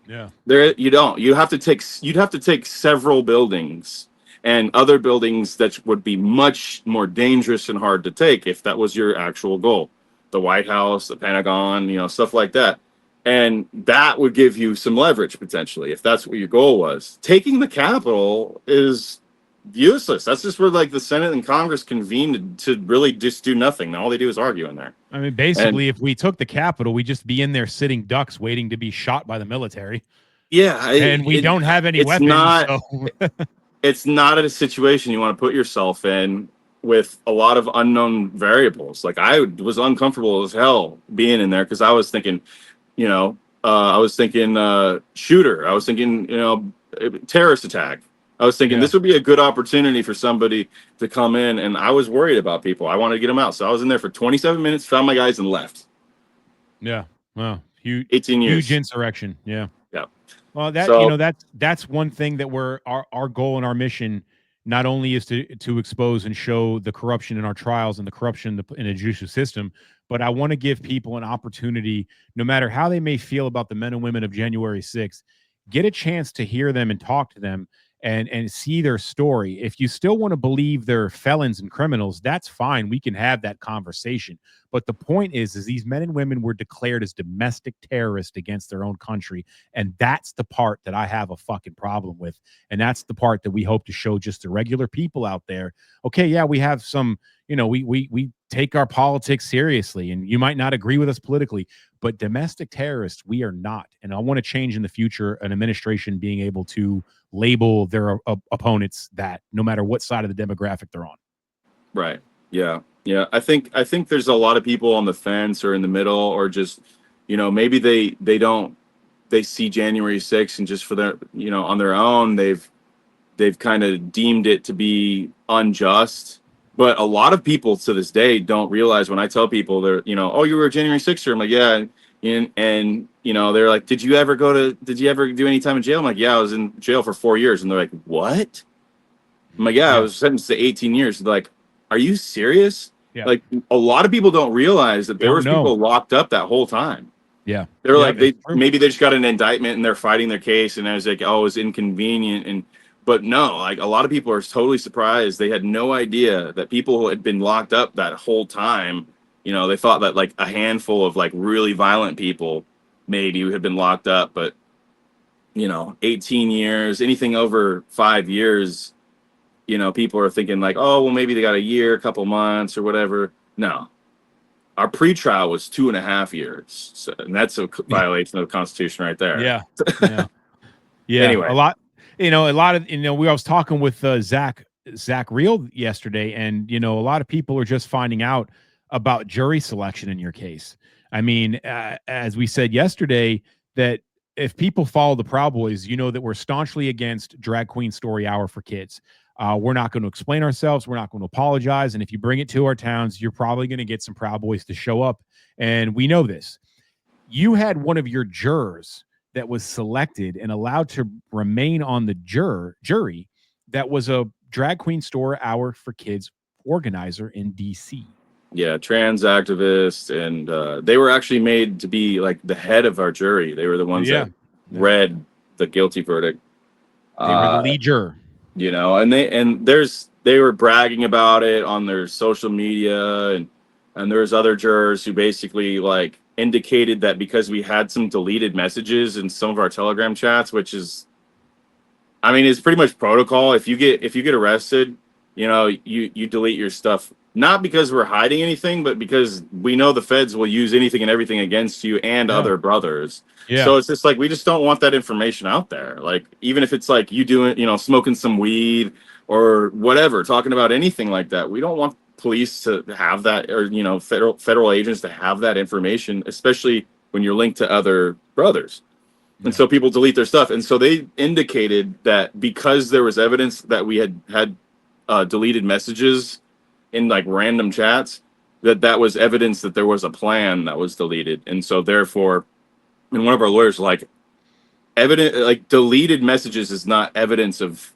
Yeah. There, you don't. You'd have to take several buildings and other buildings that would be much more dangerous and hard to take if that was your actual goal. The White House, the Pentagon, stuff like that. And that would give you some leverage potentially if that's what your goal was. Taking the Capitol is useless. That's just where like the Senate and Congress convene to really just do nothing. All they do is argue in there. I mean, basically, if we took the Capitol, we'd just be in there sitting ducks waiting to be shot by the military. Yeah. And we don't have any it's weapons. Not, so. It's not a situation you want to put yourself in with a lot of unknown variables. Like I was uncomfortable as hell being in there because I was thinking, shooter. I was thinking, terrorist attack. I was thinking this would be a good opportunity for somebody to come in, and I was worried about people. I wanted to get them out, so I was in there for 27 minutes, found my guys, and left. Yeah, well, huge, 18 years, huge insurrection. Yeah, yeah. Well, that's one thing that our goal and our mission not only is to expose and show the corruption in our trials and the corruption in the judicial system, but I want to give people an opportunity, no matter how they may feel about the men and women of January 6th, get a chance to hear them and talk to them and see their story. If you still want to believe they're felons and criminals, that's fine. We can have that conversation. But the point is these men and women were declared as domestic terrorists against their own country. And that's the part that I have a fucking problem with. And that's the part that we hope to show just the regular people out there. Okay, yeah, we have some, we take our politics seriously, and you might not agree with us politically, but domestic terrorists, we are not. And I want to change in the future an administration being able to label their opponents that, no matter what side of the demographic they're on. Right. Yeah. Yeah. I think there's a lot of people on the fence or in the middle, or just, maybe they see January 6th and just for their, on their own, they've kind of deemed it to be unjust. But a lot of people to this day don't realize, when I tell people they're, oh, you were a January 6th, I'm like, yeah. And they're like, did you ever do any time in jail? I'm like, yeah, I was in jail for 4 years. And they're like, what? I'm like, yeah, I was sentenced to 18 years. They're like, are you serious? Yeah. Like, a lot of people don't realize that there was people locked up that whole time. Yeah. They're like, maybe they just got an indictment and they're fighting their case. And I was like, oh, it was inconvenient. But no, like, a lot of people are totally surprised. They had no idea that people who had been locked up that whole time, they thought that like a handful of like really violent people maybe had been locked up. But, 18 years, anything over 5 years, people are thinking like, oh, well, maybe they got a year, a couple months or whatever. No, our pretrial was 2.5 years. So, and that's a violation of the Constitution right there. Yeah. Yeah. Anyway. A lot of, we was talking with Zach Reel yesterday, and, a lot of people are just finding out about jury selection in your case. I mean, as we said yesterday, that if people follow the Proud Boys, that we're staunchly against drag queen story hour for kids. We're not going to explain ourselves. We're not going to apologize. And if you bring it to our towns, you're probably going to get some Proud Boys to show up. And we know this. You had one of your jurors that was selected and allowed to remain on the jury that was a drag queen store hour for kids organizer in DC. Yeah, trans activists, and they were actually made to be like the head of our jury. They were the ones that read the guilty verdict. They were the lead juror. And they were bragging about it on their social media, and there's other jurors who basically like indicated that because we had some deleted messages in some of our Telegram chats, which is, I mean, it's pretty much protocol. If you get arrested, you delete your stuff, not because we're hiding anything, but because we know the feds will use anything and everything against you and other brothers. Yeah. So it's just like, we just don't want that information out there. Like, even if it's like you doing, smoking some weed or whatever, talking about anything like that, we don't want police to have that, or, federal agents to have that information, especially when you're linked to other brothers. Yeah. And so people delete their stuff. And so they indicated that because there was evidence that we had deleted messages in like random chats, that was evidence that there was a plan that was deleted. And so therefore, and one of our lawyers like, deleted messages is not evidence of,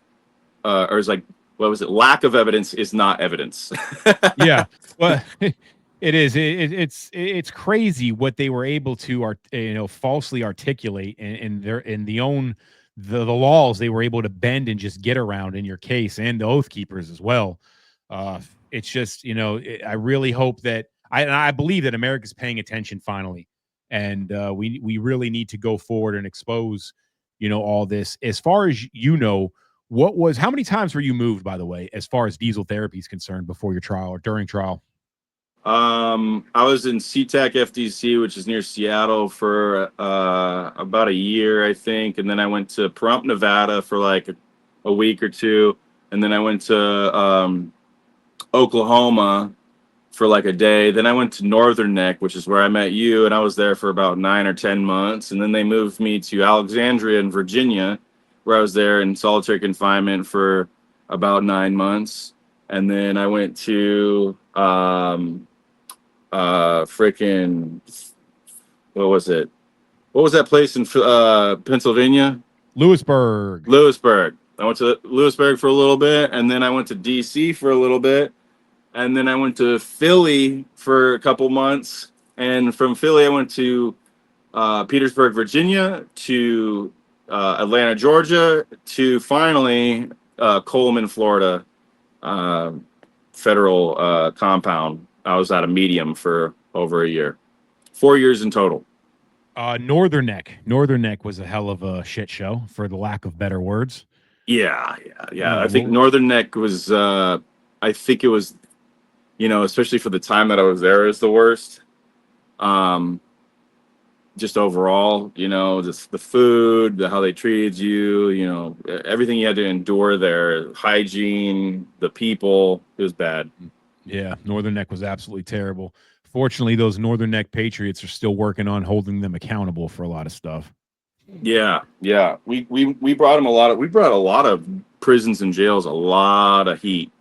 or is like, what was it? Lack of evidence is not evidence. Yeah. Well, it is. It's crazy what they were able to falsely articulate in the laws they were able to bend and just get around in your case, and the Oath Keepers as well. It's just, I really hope that I believe that America's paying attention finally, and we really need to go forward and expose, all this. As far as how many times were you moved, by the way, as far as diesel therapy is concerned, before your trial or during trial? I was in SeaTac FDC, which is near Seattle, for about a year, I think, and then I went to Pahrump, Nevada, for like a week or two, and then I went to Oklahoma for like a day. Then I went to Northern Neck, which is where I met you, and I was there for about 9 or 10 months, and then they moved me to Alexandria in Virginia, where I was there in solitary confinement for about 9 months, and then I went to freaking, what was it? What was that place in Pennsylvania? Lewisburg. I went to Lewisburg for a little bit, and then I went to DC for a little bit, and then I went to Philly for a couple months, and from Philly I went to Petersburg, Virginia, to Atlanta, Georgia, to finally Coleman, Florida, federal compound. I was at a medium for over a year, 4 years in total. Northern Neck was a hell of a shit show, for the lack of better words. Yeah. I think Northern Neck was, I think it was, especially for the time that I was there, is the worst. Just overall, just the food, how they treated you, everything you had to endure there, hygiene, the people, it was bad. Yeah, Northern Neck was absolutely terrible. Fortunately, those Northern Neck patriots are still working on holding them accountable for a lot of stuff. Yeah. We brought them we brought a lot of prisons and jails a lot of heat.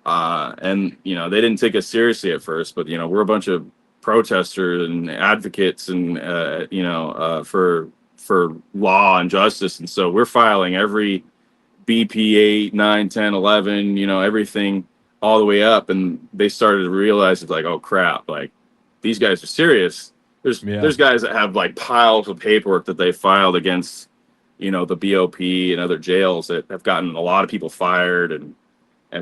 And they didn't take us seriously at first, but we're a bunch of protesters and advocates and for law and justice, and so we're filing every BP 8, 9, 10, 11, everything all the way up, and they started to realize it's like, oh crap, like these guys are serious. There's guys that have like piles of paperwork that they filed against the BOP and other jails that have gotten a lot of people fired, and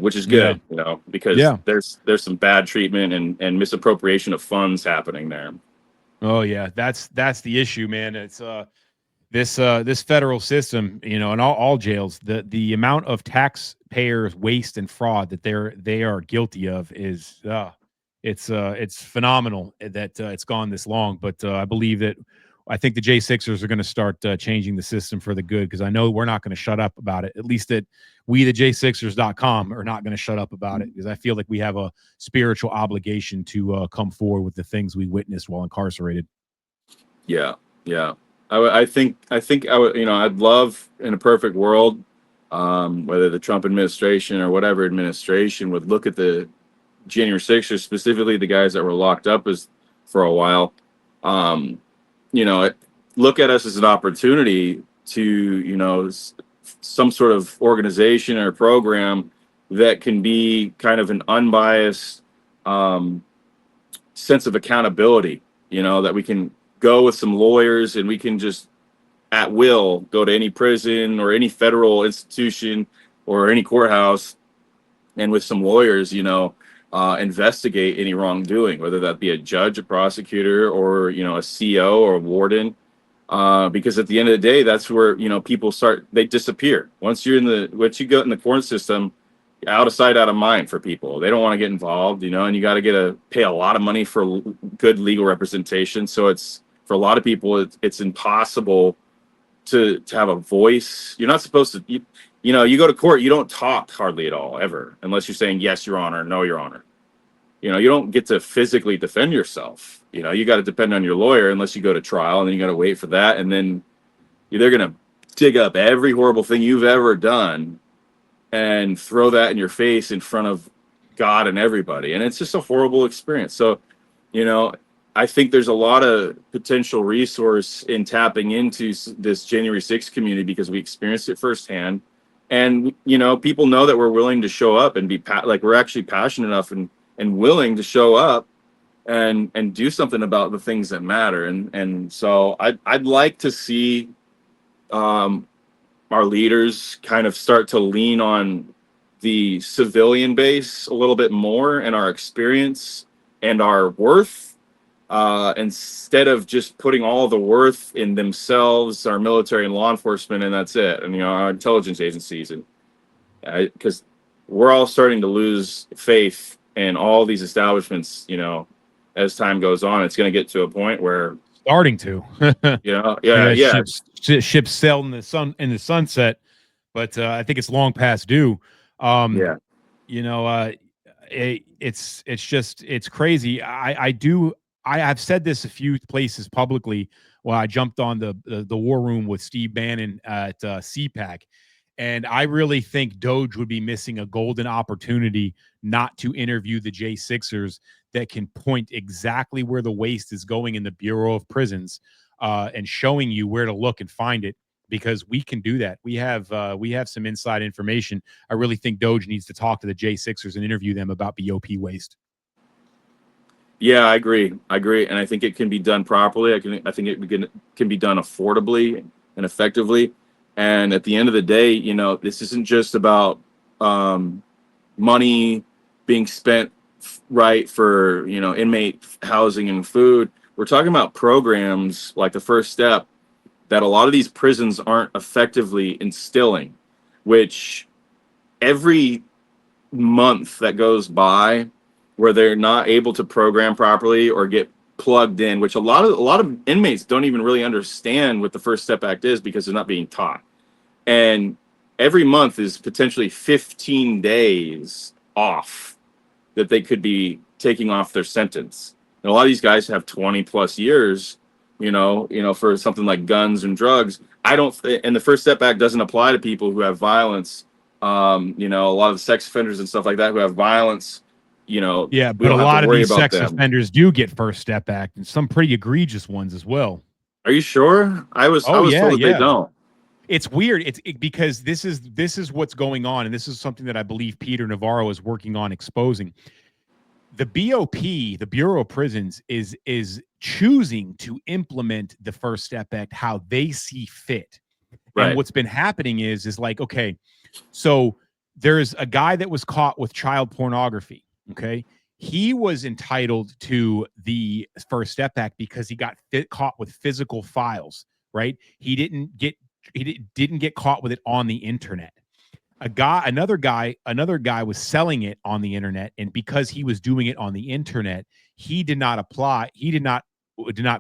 which is good, because there's some bad treatment and misappropriation of funds happening there. Oh yeah, that's the issue, man. It's this federal system, in all jails, the amount of taxpayers waste and fraud that they are guilty of is it's phenomenal that it's gone this long. But I think the J6ers are going to start changing the system for the good, because I know we're not going to shut up about it. At least at WeTheJ6ers.com are not going to shut up about it, because I feel like we have a spiritual obligation to come forward with the things we witnessed while incarcerated. Yeah. I think I would, I'd love, in a perfect world, whether the Trump administration or whatever administration would look at the January 6ers, specifically the guys that were locked up for a while, look at us as an opportunity to, some sort of organization or program that can be kind of an unbiased sense of accountability, that we can go with some lawyers and we can just at will go to any prison or any federal institution or any courthouse, and with some lawyers, investigate any wrongdoing, whether that be a judge, a prosecutor, or a CO or a warden, because at the end of the day, that's where people they disappear. Once you go in the court system, out of sight, out of mind for people. They don't want to get involved, and you got to pay a lot of money for good legal representation. So it's, for a lot of people, it's impossible to have a voice. You're not supposed to. You go to court, you don't talk hardly at all, ever, unless you're saying yes, Your Honor, no, Your Honor. You don't get to physically defend yourself. You got to depend on your lawyer unless you go to trial, and then you got to wait for that, and then they're gonna dig up every horrible thing you've ever done and throw that in your face in front of God and everybody, and it's just a horrible experience. So, I think there's a lot of potential resource in tapping into this January 6th community, because we experienced it firsthand. And, people know that we're willing to show up and be we're actually passionate enough and willing to show up and do something about the things that matter. And so I'd like to see our leaders kind of start to lean on the civilian base a little bit more and our experience and our worth, instead of just putting all the worth in themselves, our military and law enforcement, and that's it, and our intelligence agencies, and because we're all starting to lose faith in all these establishments. As time goes on, it's going to get to a point where Starting to. yeah. Ships sail in the sunset, but I think it's long past due. Yeah. It's crazy. I've said this a few places publicly when I jumped on the war room with Steve Bannon at CPAC, and I really think Doge would be missing a golden opportunity not to interview the J6ers that can point exactly where the waste is going in the Bureau of Prisons, and showing you where to look and find it, because we can do that. We have some inside information. I really think Doge needs to talk to the J6ers and interview them about BOP waste. Yeah, I agree, and I think it can be done properly. I think it can be done affordably and effectively. And at the end of the day, this isn't just about money being spent right for inmate housing and food. We're talking about programs like the First Step that a lot of these prisons aren't effectively instilling, which every month that goes by where they're not able to program properly or get plugged in, which a lot of inmates don't even really understand what the First Step Act is because they're not being taught. And every month is potentially 15 days off that they could be taking off their sentence. And a lot of these guys have 20 plus years, for something like guns and drugs. And the First Step Act doesn't apply to people who have violence. A lot of sex offenders and stuff like that who have violence, Yeah, but a lot of these sex offenders do get First Step Act, and some pretty egregious ones as well. Are you sure? I was told that they don't. It's weird. Because this is what's going on, and this is something that I believe Peter Navarro is working on exposing. The BOP, the Bureau of Prisons, is choosing to implement the First Step Act how they see fit. Right. And what's been happening is like, okay, so there's a guy that was caught with child pornography. Okay. He was entitled to the First Step Act because he got caught with physical files, right? He didn't get caught with it on the internet. Another guy was selling it on the internet, and because he was doing it on the internet, he did not apply. He did not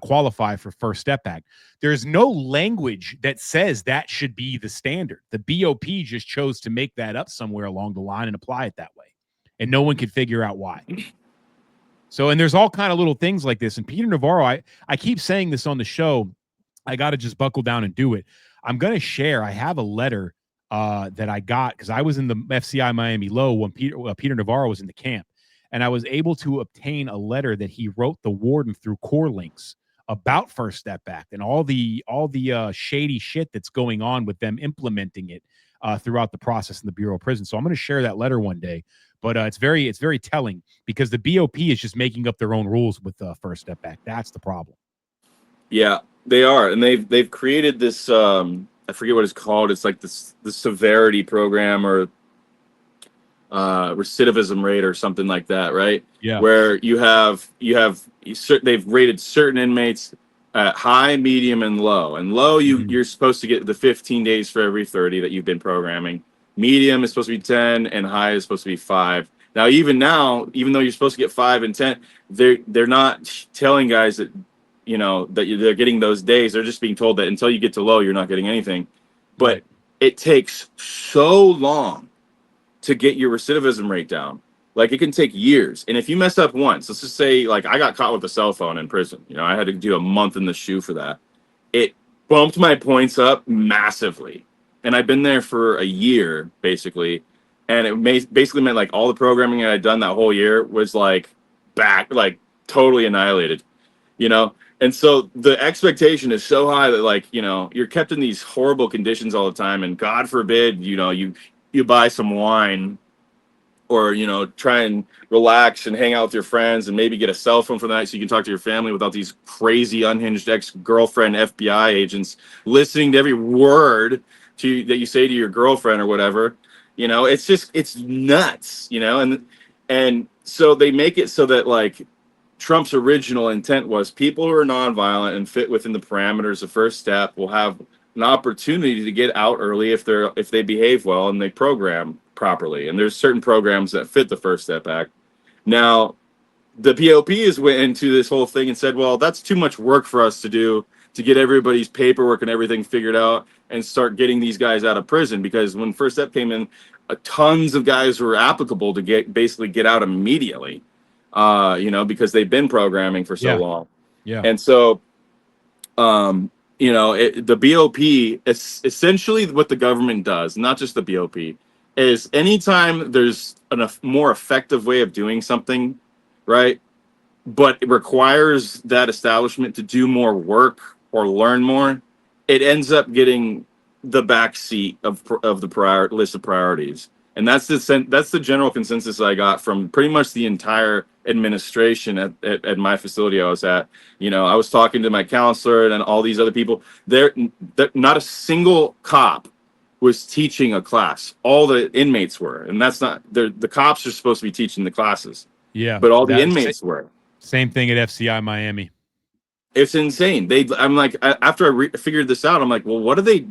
qualify for First Step Act. There's no language that says that should be the standard. The BOP just chose to make that up somewhere along the line and apply it that way, and no one could figure out why. So, and there's all kind of little things like this. And Peter Navarro, I keep saying this on the show, I got to just buckle down and do it. I'm going to share. I have a letter that I got because I was in the FCI Miami Low when Peter Navarro was in the camp, and I was able to obtain a letter that he wrote the warden through Core Links about First Step Act and all the shady shit that's going on with them implementing it throughout the process in the Bureau of Prisons. So I'm going to share that letter one day. But it's very telling because the BOP is just making up their own rules with the First Step Act. That's the problem. Yeah, they are, and they've created this. I forget what it's called. It's like the severity program or recidivism rate or something like that, right? Yeah. Where they've rated certain inmates at high, medium, and low. And low, you're supposed to get the 15 days for every 30 that you've been programming. Medium is supposed to be 10, and high is supposed to be 5. Now, even though you're supposed to get 5 and 10, they're not telling guys that they're getting those days. They're just being told that until you get to low, you're not getting anything. But it takes so long to get your recidivism rate down. Like, it can take years. And if you mess up once, let's just say, like, I got caught with a cell phone in prison. I had to do a month in the shoe for that. It bumped my points up massively. And I've been there for a year, basically. And it basically meant, like, all the programming I had done that whole year was, like, totally annihilated, And so the expectation is so high that, like, you're kept in these horrible conditions all the time. And God forbid, you buy some wine or, try and relax and hang out with your friends and maybe get a cell phone for the night so you can talk to your family without these crazy unhinged ex-girlfriend FBI agents listening to every word that you say to your girlfriend or whatever. You know, it's nuts. You know, and so they make it so that like Trump's original intent was people who are nonviolent and fit within the parameters of First Step will have an opportunity to get out early if they behave well and they program properly. And there's certain programs that fit the First Step Act. Now, the POP has went into this whole thing and said, well, that's too much work for us to do to get everybody's paperwork and everything figured out and start getting these guys out of prison. Because when First Step came in, tons of guys were applicable to get out immediately, you know, because they've been programming for so long. Yeah. And so, you know, the BOP is essentially what the government does, not just the BOP, is anytime there's a more effective way of doing something, right, but it requires that establishment to do more work or learn more, it ends up getting the back seat of the list of priorities. And that's the general consensus I got from pretty much the entire administration at my facility I was at. You know, I was talking to my counselor and all these other people. There not a single cop was teaching a class. All the inmates were, and that's not the cops are supposed to be teaching the classes. Yeah, but all the inmates were. Same thing at FCI Miami. It's insane. I'm like, after I figured this out, I'm like, well, what are they?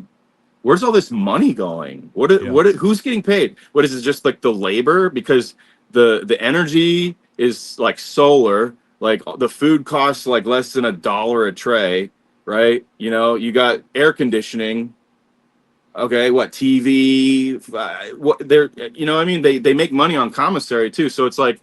Where's all this money going? Who's getting paid? What is it? Just like the labor? Because the energy is like solar. Like the food costs like less than $1 a tray, right? You know, you got air conditioning. Okay, what TV? What they're, you know, I mean, they make money on commissary too. So it's like,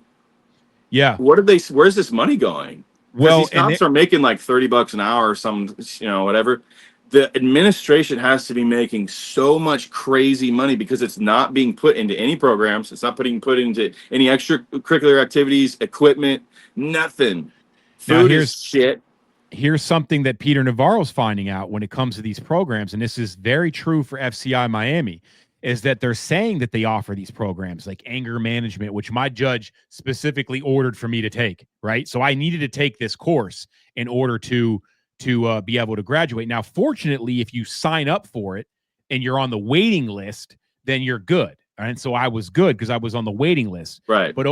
yeah, where's this money going? Well, these cops are making like $30 an hour or some, you know, whatever. The administration has to be making so much crazy money because it's not being put into any programs. It's not put into any extracurricular activities, equipment, nothing. Food is shit. Here's something that Peter Navarro's finding out when it comes to these programs, and this is very true for FCI Miami, is that they're saying that they offer these programs like anger management, which my judge specifically ordered for me to take, right? So I needed to take this course in order to be able to graduate. Now, fortunately, if you sign up for it and you're on the waiting list, then you're good. And so I was good because I was on the waiting list. Right. But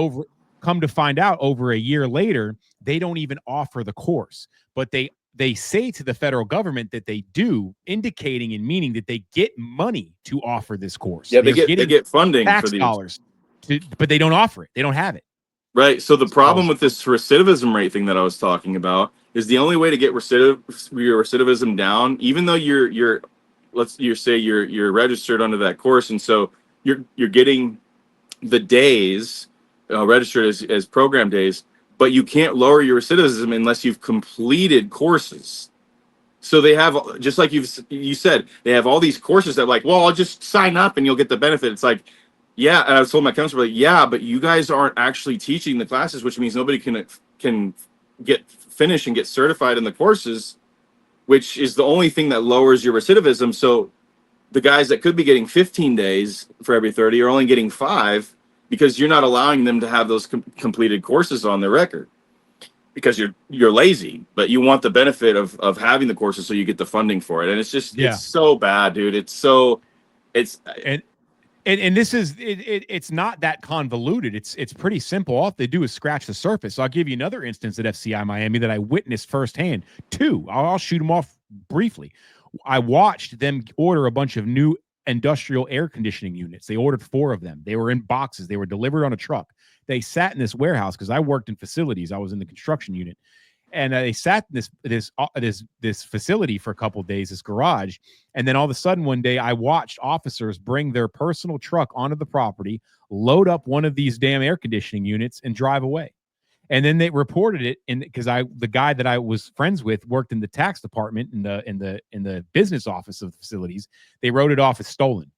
come to find out, over a year later, they don't even offer the course. But they say to the federal government that they do, indicating and meaning that they get money to offer this course. Yeah, they get funding tax for these dollars, but they don't offer it. They don't have it. Right. So the problem with this recidivism rate thing that I was talking about is the only way to get your recidivism down, even though you're registered under that course, and so you're getting the days registered as program days, but you can't lower your recidivism unless you've completed courses. So they have, just like you said, they have all these courses that like, well, I'll just sign up and you'll get the benefit. It's like, yeah, and I was told my counselor, like, yeah, but you guys aren't actually teaching the classes, which means nobody can finish and get certified in the courses, which is the only thing that lowers your recidivism. So the guys that could be getting 15 days for every 30 are only getting 5 because you're not allowing them to have those completed courses on their record because you're lazy, but you want the benefit of having the courses so you get the funding for it. And it's just, it's so bad, dude. And this is it's not that convoluted. It's pretty simple. All they do is scratch the surface. So I'll give you another instance at FCI Miami that I witnessed firsthand. 2. I'll shoot them off briefly. I watched them order a bunch of new industrial air conditioning units. They ordered 4 of them. They were in boxes. They were delivered on a truck. They sat in this warehouse because I worked in facilities. I was in the construction unit. And they sat in this facility for a couple of days, this garage. And then all of a sudden one day I watched officers bring their personal truck onto the property, load up one of these damn air conditioning units and drive away. And then they reported it because the guy that I was friends with worked in the tax department in the business office of the facilities. They wrote it off as stolen.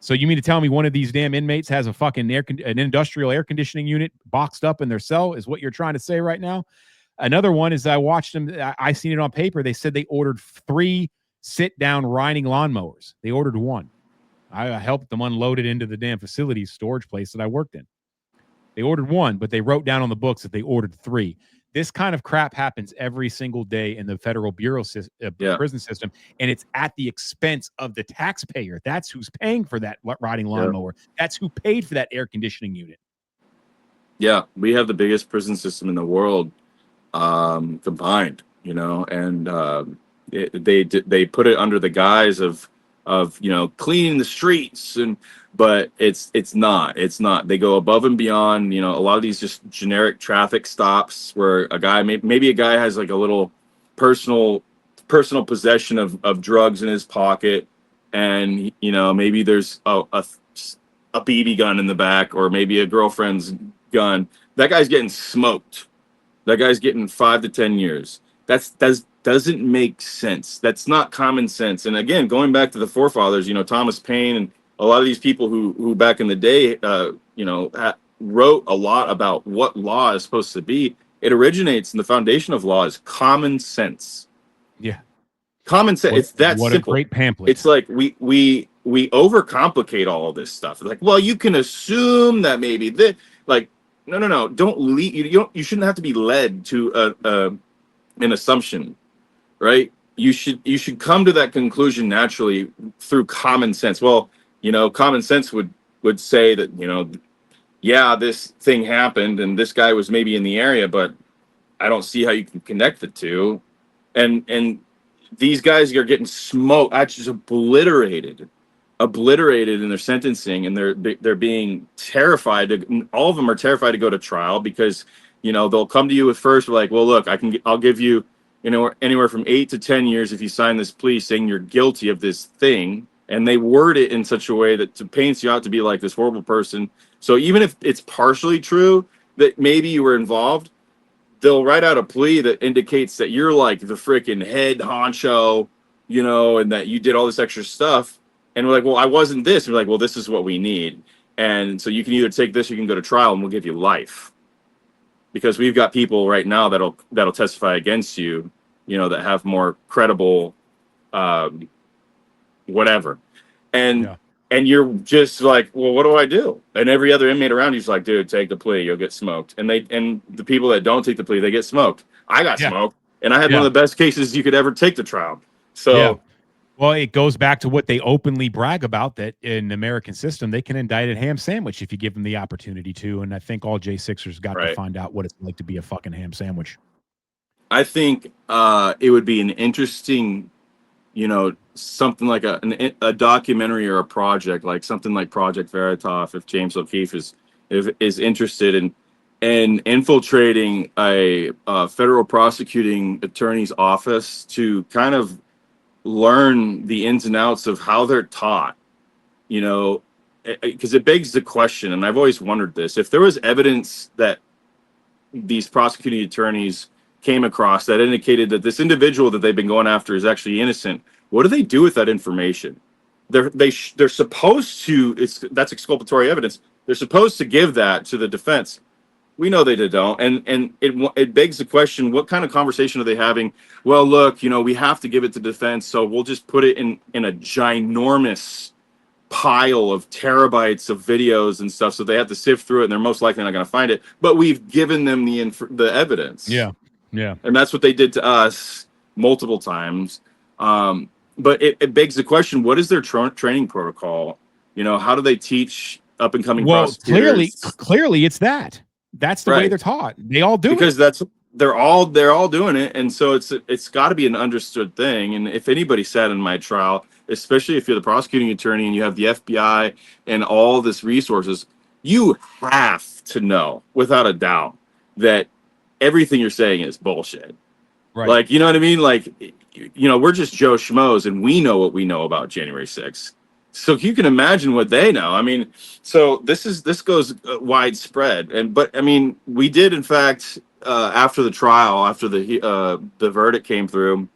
So you mean to tell me one of these damn inmates has a fucking an industrial air conditioning unit boxed up in their cell is what you're trying to say right now? Another one is I watched them. I seen it on paper. They said they ordered 3 sit-down riding lawnmowers. They ordered 1. I helped them unload it into the damn facility storage place that I worked in. They ordered 1, but they wrote down on the books that they ordered 3. This kind of crap happens every single day in the federal prison system, and it's at the expense of the taxpayer. That's who's paying for that riding lawnmower. That's who paid for that air conditioning unit. Yeah, we have the biggest prison system in the world, combined, and they put it under the guise of cleaning the streets, but it's not. They go above and beyond. A lot of these just generic traffic stops where a guy maybe a guy has like a little personal possession of drugs in his pocket, and maybe there's a BB gun in the back, or maybe a girlfriend's gun. That guy's getting smoked. That guy's getting 5 to 10 years. Doesn't make sense. That's not common sense. And again, going back to the forefathers, Thomas Paine and a lot of these people who back in the day, wrote a lot about what law is supposed to be. It originates in the foundation of law is common sense. Yeah, common sense. It's that what simple. A great pamphlet. It's like we overcomplicate all of this stuff. Like, well, you can assume that maybe this. Like, no. Don't lead. You shouldn't have to be led to an assumption, right? You should come to that conclusion naturally through common sense. Well, common sense would say that yeah, this thing happened and this guy was maybe in the area, but I don't see how you can connect the two. And these guys are getting smoked, just obliterated in their sentencing, and they're being terrified. All of them are terrified to go to trial because they'll come to you at first like, well, look, I'll give you anywhere from 8 to 10 years if you sign this plea saying you're guilty of this thing, and they word it in such a way that paints you out to be like this horrible person. So even if it's partially true that maybe you were involved, they'll write out a plea that indicates that you're like the freaking head honcho, and that you did all this extra stuff. And we're like, well, I wasn't this. And we're like, well, this is what we need. And so you can either take this or you can go to trial and we'll give you life. Because we've got people right now that'll testify against you, that have more credible whatever. And you're just like, well, what do I do? And every other inmate around you's like, dude, take the plea, you'll get smoked. And the people that don't take the plea, they get smoked. I got smoked, and I had one of the best cases you could ever take to trial. So well, it goes back to what they openly brag about, that in the American system, they can indict a ham sandwich if you give them the opportunity to. And I think all J6ers got to find out what it's like to be a fucking ham sandwich. I think it would be an interesting, something like a documentary or a project, like something like Project Veritas, if James O'Keefe is interested in infiltrating a federal prosecuting attorney's office to kind of learn the ins and outs of how they're taught, because it begs the question, and I've always wondered this: if there was evidence that these prosecuting attorneys came across that indicated that this individual that they've been going after is actually innocent, what do they do with that information? They're supposed to. That's exculpatory evidence. They're supposed to give that to the defense. We know they don't, and it begs the question: what kind of conversation are they having? Well, look, we have to give it to defense, so we'll just put it in a ginormous pile of terabytes of videos and stuff, so they have to sift through it, and they're most likely not going to find it. But we've given them the evidence. Yeah, and that's what they did to us multiple times. But it begs the question: what is their training protocol? How do they teach up and coming prosecutors? Clearly, it's that. That's the way they're taught. They all do because it. they're all doing it, and so it's got to be an understood thing. And if anybody sat in my trial, especially if you're the prosecuting attorney and you have the FBI and all this resources, you have to know without a doubt that everything you're saying is bullshit. Right? Like, you know what I mean? Like, we're just Joe Schmoes, and we know what we know about January 6th. So you can imagine what they know. I mean, so this goes widespread, but I mean, we did in fact after the trial, after the verdict came through,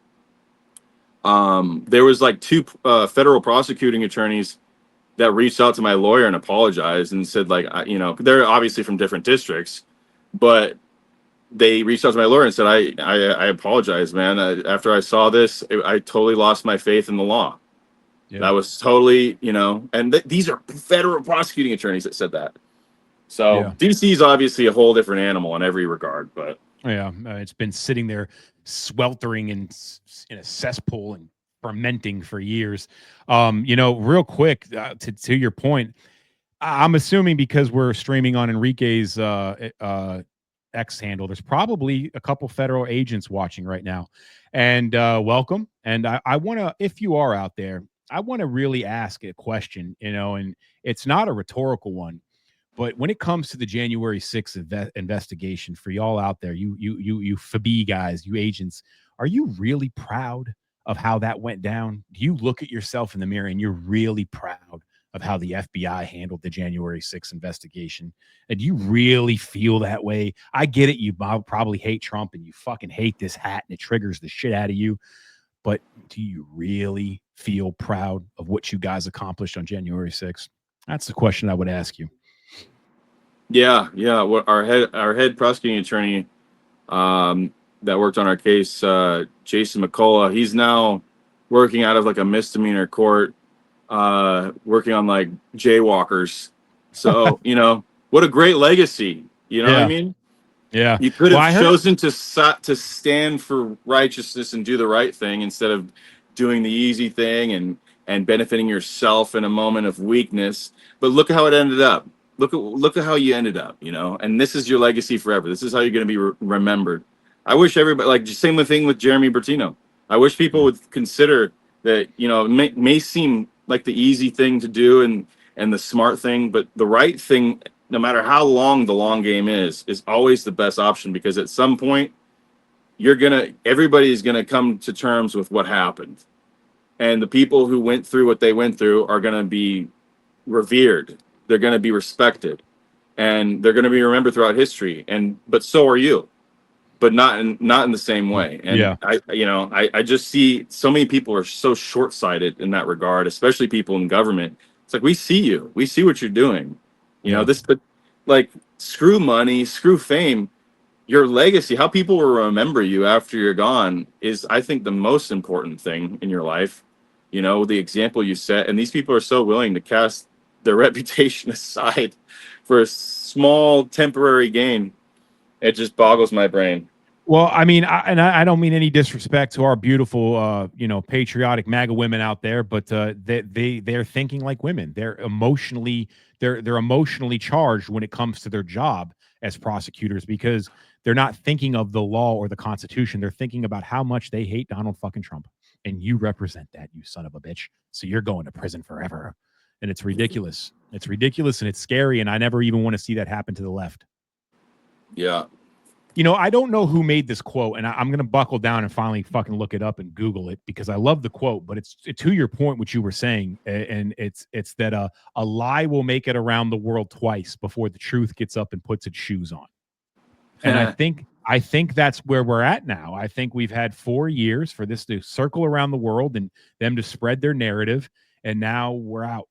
there was like 2 federal prosecuting attorneys that reached out to my lawyer and apologized and said, like, they're obviously from different districts, but they reached out to my lawyer and said, I apologize, man. After I saw this, I totally lost my faith in the law. Yeah. That was totally, and these are federal prosecuting attorneys that said that. So DC is obviously a whole different animal in every regard, but Yeah, it's been sitting there sweltering in a cesspool and fermenting for years. Real quick, to your point, I'm assuming because we're streaming on Enrique's X handle, there's probably a couple federal agents watching right now. And welcome. And I want to, if you are out there, I want to really ask a question, and it's not a rhetorical one. But when it comes to the January 6th investigation, for y'all out there, you FB guys, you agents, are you really proud of how that went down? Do you look at yourself in the mirror and you're really proud of how the FBI handled the January 6th investigation? And do you really feel that way? I get it. You probably hate Trump and you fucking hate this hat and it triggers the shit out of you. But do you really feel proud of what you guys accomplished on January 6th? That's the question I would ask you. Yeah. Well, our head prosecuting attorney that worked on our case, Jason McCullough, he's now working out of like a misdemeanor court, working on like jaywalkers. So, what a great legacy. You know what I mean? Yeah. You could Well, have chosen to stand for righteousness and do the right thing instead of doing the easy thing and benefiting yourself in a moment of weakness. But look at how it ended up. Look at how you ended up, and this is your legacy forever. This is how you're going to be remembered. I wish everybody, like, same thing with Jeremy Bertino. I wish people would consider that, it may seem like the easy thing to do and the smart thing, but the right thing, no matter how long the long game is always the best option, because at some point everybody's gonna come to terms with what happened. And the people who went through what they went through are gonna be revered. They're gonna be respected. And they're gonna be remembered throughout history. But so are you. But not in the same way. And yeah. I just see so many people are so short-sighted in that regard, especially people in government. It's like, we see you. We see what you're doing. But like, screw money, screw fame. Your legacy, how people will remember you after you're gone, is, I think, the most important thing in your life. The example you set, and these people are so willing to cast their reputation aside for a small temporary gain. It just boggles my brain. Well, I mean, I don't mean any disrespect to our beautiful, patriotic MAGA women out there, but they're thinking like women. They're emotionally charged when it comes to their job as prosecutors, because they're not thinking of the law or the Constitution. They're thinking about how much they hate Donald fucking Trump, and you represent that, you son of a bitch. So you're going to prison forever, and it's ridiculous. It's ridiculous, and it's scary, and I never even want to see that happen to the left. Yeah. I don't know who made this quote, and I'm going to buckle down and finally fucking look it up and Google it, because I love the quote. But it's to your point, what you were saying, and it's that a lie will make it around the world twice before the truth gets up and puts its shoes on. And I think that's where we're at now. I think we've had 4 years for this to circle around the world and them to spread their narrative, and now we're out.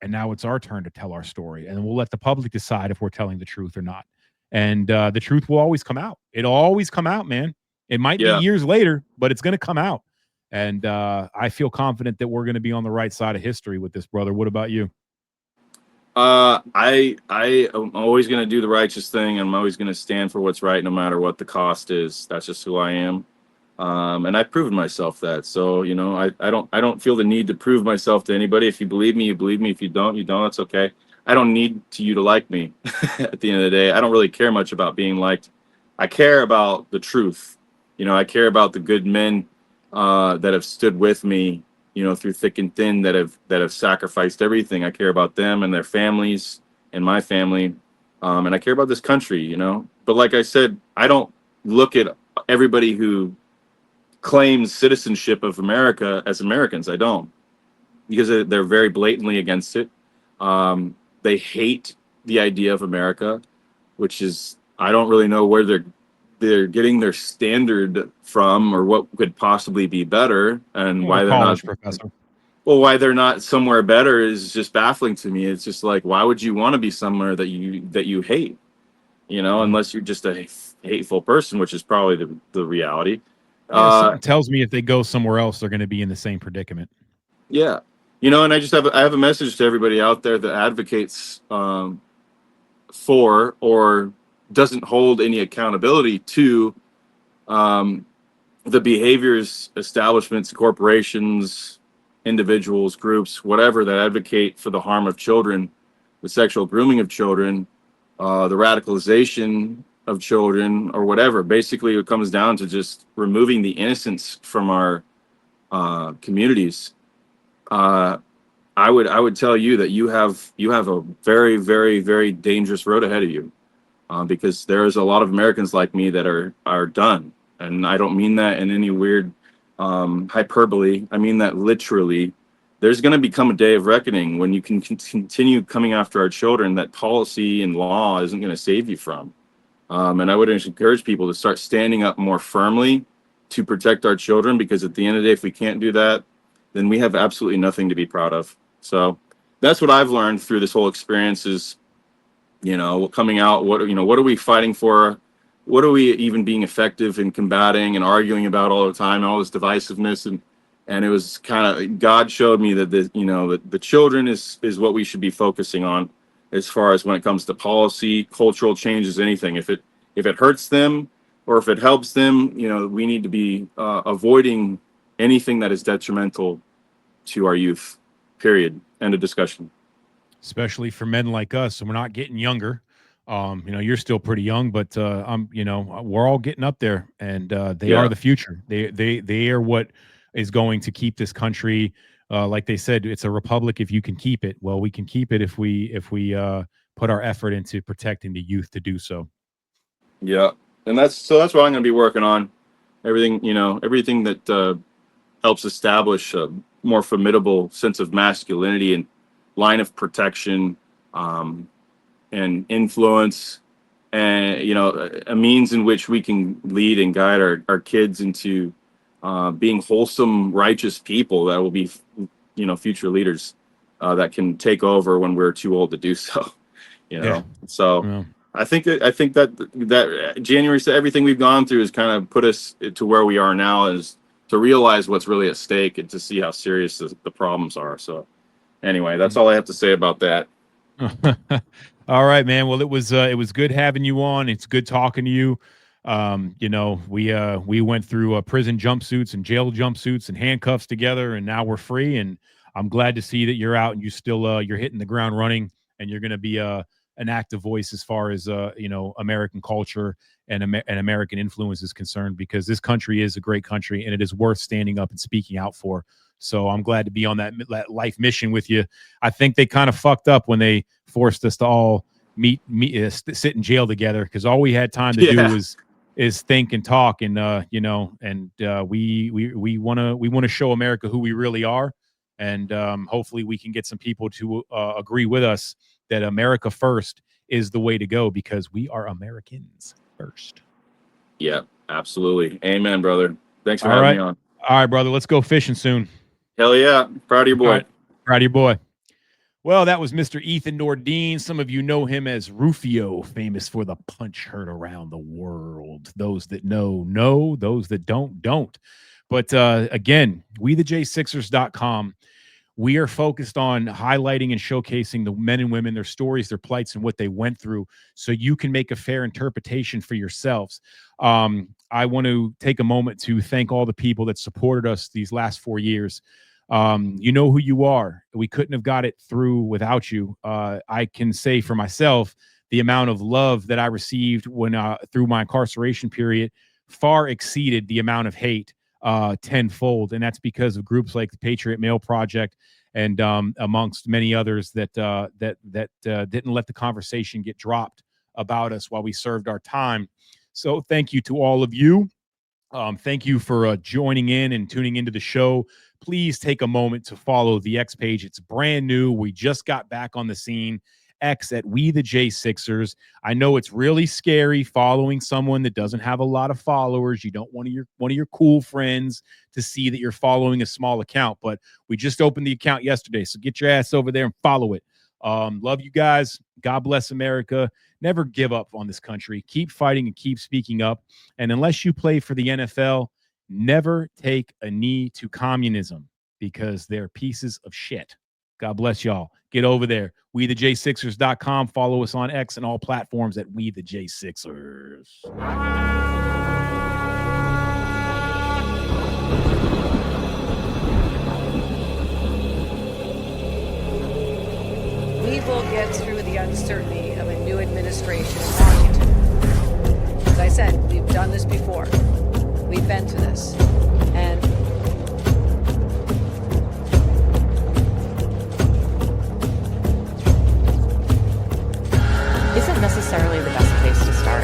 And now it's our turn to tell our story, and we'll let the public decide if we're telling the truth or not. And the truth will always come out. It'll always come out, man. It might be years later, but it's going to come out. And I feel confident that we're going to be on the right side of history with this, brother. What about you? I am always going to do the righteous thing. I'm always going to stand for what's right, no matter what the cost is. That's just who I am. And I've proven myself that. So, I don't feel the need to prove myself to anybody. If you believe me, you believe me. If you don't, you don't. It's okay. I don't need you to like me. At the end of the day, I don't really care much about being liked. I care about the truth. I care about the good men that have stood with me, through thick and thin, that have sacrificed everything. I care about them and their families and my family, and I care about this country. But like I said, I don't look at everybody who claims citizenship of America as Americans. I don't, because they're very blatantly against it. They hate the idea of America, which is, I don't really know where they're getting their standard from, or what could possibly be better, and why they're not. Professor. Well, why they're not somewhere better is just baffling to me. It's just like, why would you want to be somewhere that you hate? Unless you're just a hateful person, which is probably the reality. Something tells me if they go somewhere else, they're going to be in the same predicament. Yeah. And I have a message to everybody out there that advocates for or doesn't hold any accountability to the behaviors, establishments, corporations, individuals, groups, whatever, that advocate for the harm of children, the sexual grooming of children, the radicalization of children, or whatever. Basically, it comes down to just removing the innocence from our communities. I would tell you that you have a very, very, very dangerous road ahead of you, because there's a lot of Americans like me that are done, and I don't mean that in any weird hyperbole. I mean that literally. There's going to become a day of reckoning when you can continue coming after our children that policy and law isn't going to save you from. And I would encourage people to start standing up more firmly to protect our children, because at the end of the day, if we can't do that, then we have absolutely nothing to be proud of. So that's what I've learned through this whole experience is, coming out, what are we fighting for? What are we even being effective in combating and arguing about all the time, all this divisiveness? And it was kind of, God showed me that the children is what we should be focusing on, as far as when it comes to policy, cultural changes, anything. If it hurts them or if it helps them, we need to be avoiding anything that is detrimental to our youth. Period. End of discussion. Especially for men like us. So we're not getting younger. You're still pretty young, but we're all getting up there, and they are the future. They are what is going to keep this country. Like they said, it's a republic if you can keep it. Well, we can keep it if we put our effort into protecting the youth to do so. Yeah, and that's what I'm going to be working on. Everything that helps establish a more formidable sense of masculinity and line of protection, and influence, and a means in which we can lead and guide our kids into being wholesome, righteous people that will be future leaders that can take over when we're too old to do so. So Yeah. I think that January, so everything we've gone through has kind of put us to where we are now, is to realize what's really at stake and to see how serious the problems are. So anyway, that's all I have to say about that. All right, man. Well, it was good having you on. It's good talking to you. We went through prison jumpsuits and jail jumpsuits and handcuffs together, and now we're free. And I'm glad to see that you're out and you still you're hitting the ground running, and you're going to be an active voice as far as American culture and American influence is concerned, because this country is a great country and it is worth standing up and speaking out for. So I'm glad to be on that life mission with you. I think they kind of fucked up when they forced us to all sit in jail together, because all we had time to do is think and talk, and we want to show America who we really are, and hopefully we can get some people to agree with us that America first is the way to go, because we are Americans first. Yeah, absolutely. Amen, brother. Thanks for having me on. All right, brother. Let's go fishing soon. Hell yeah. Proud of your boy. Right. Proud of your boy. Well, that was Mr. Ethan Nordean. Some of you know him as Rufio, famous for the punch heard around the world. Those that know. Those that don't. But again, WeTheJ6ers.com. We are focused on highlighting and showcasing the men and women, their stories, their plights, and what they went through, so you can make a fair interpretation for yourselves. I want to take a moment to thank all the people that supported us these last 4 years. You know who you are. We couldn't have got it through without you. I can say for myself, the amount of love that I received when through my incarceration period far exceeded the amount of hate tenfold, and that's because of groups like the Patriot Mail Project and amongst many others that didn't let the conversation get dropped about us while we served our time. So thank you to all of you. Thank you for joining in and tuning into the show. Please take a moment to follow the X page. It's brand new. We just got back on the scene. X at WeTheJ6ers. I know it's really scary following someone that doesn't have a lot of followers. You don't want one of your cool friends to see that you're following a small account, but we just opened the account yesterday, so get your ass over there and follow it. Love you guys. God bless America. Never give up on this country. Keep fighting and keep speaking up. And unless you play for the NFL, never take a knee to communism, because they're pieces of shit. God bless y'all. Get over there. WeTheJ6ers.com. Follow us on X and all platforms at WeTheJ6ers. We will get through the uncertainty of a new administration in Washington. As I said, we've done this before. We've been to this. And isn't necessarily the best place to start.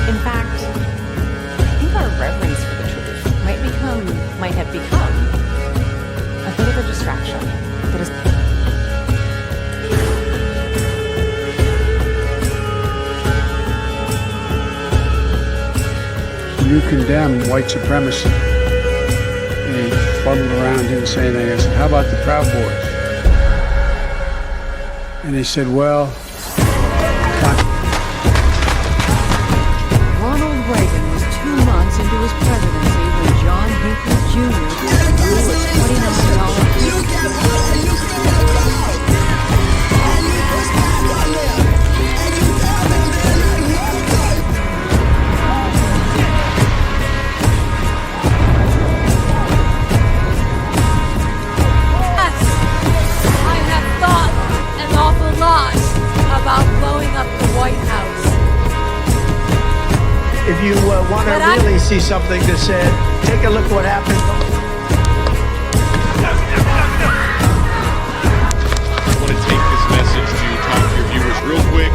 In fact, I think our reverence for the truth might have become a bit of a distraction that is You condemn white supremacy. And he fuddled around, didn't say anything. I said, how about the Proud Boys? And he said, well, Ronald Reagan was 2 months into his presidency when John Hinckley Jr. blew a $29 I have thought an awful lot about blowing up the White House. If you want to But I- really see something that's said, take a look what happened. I want to take this message to talk to your viewers real quick.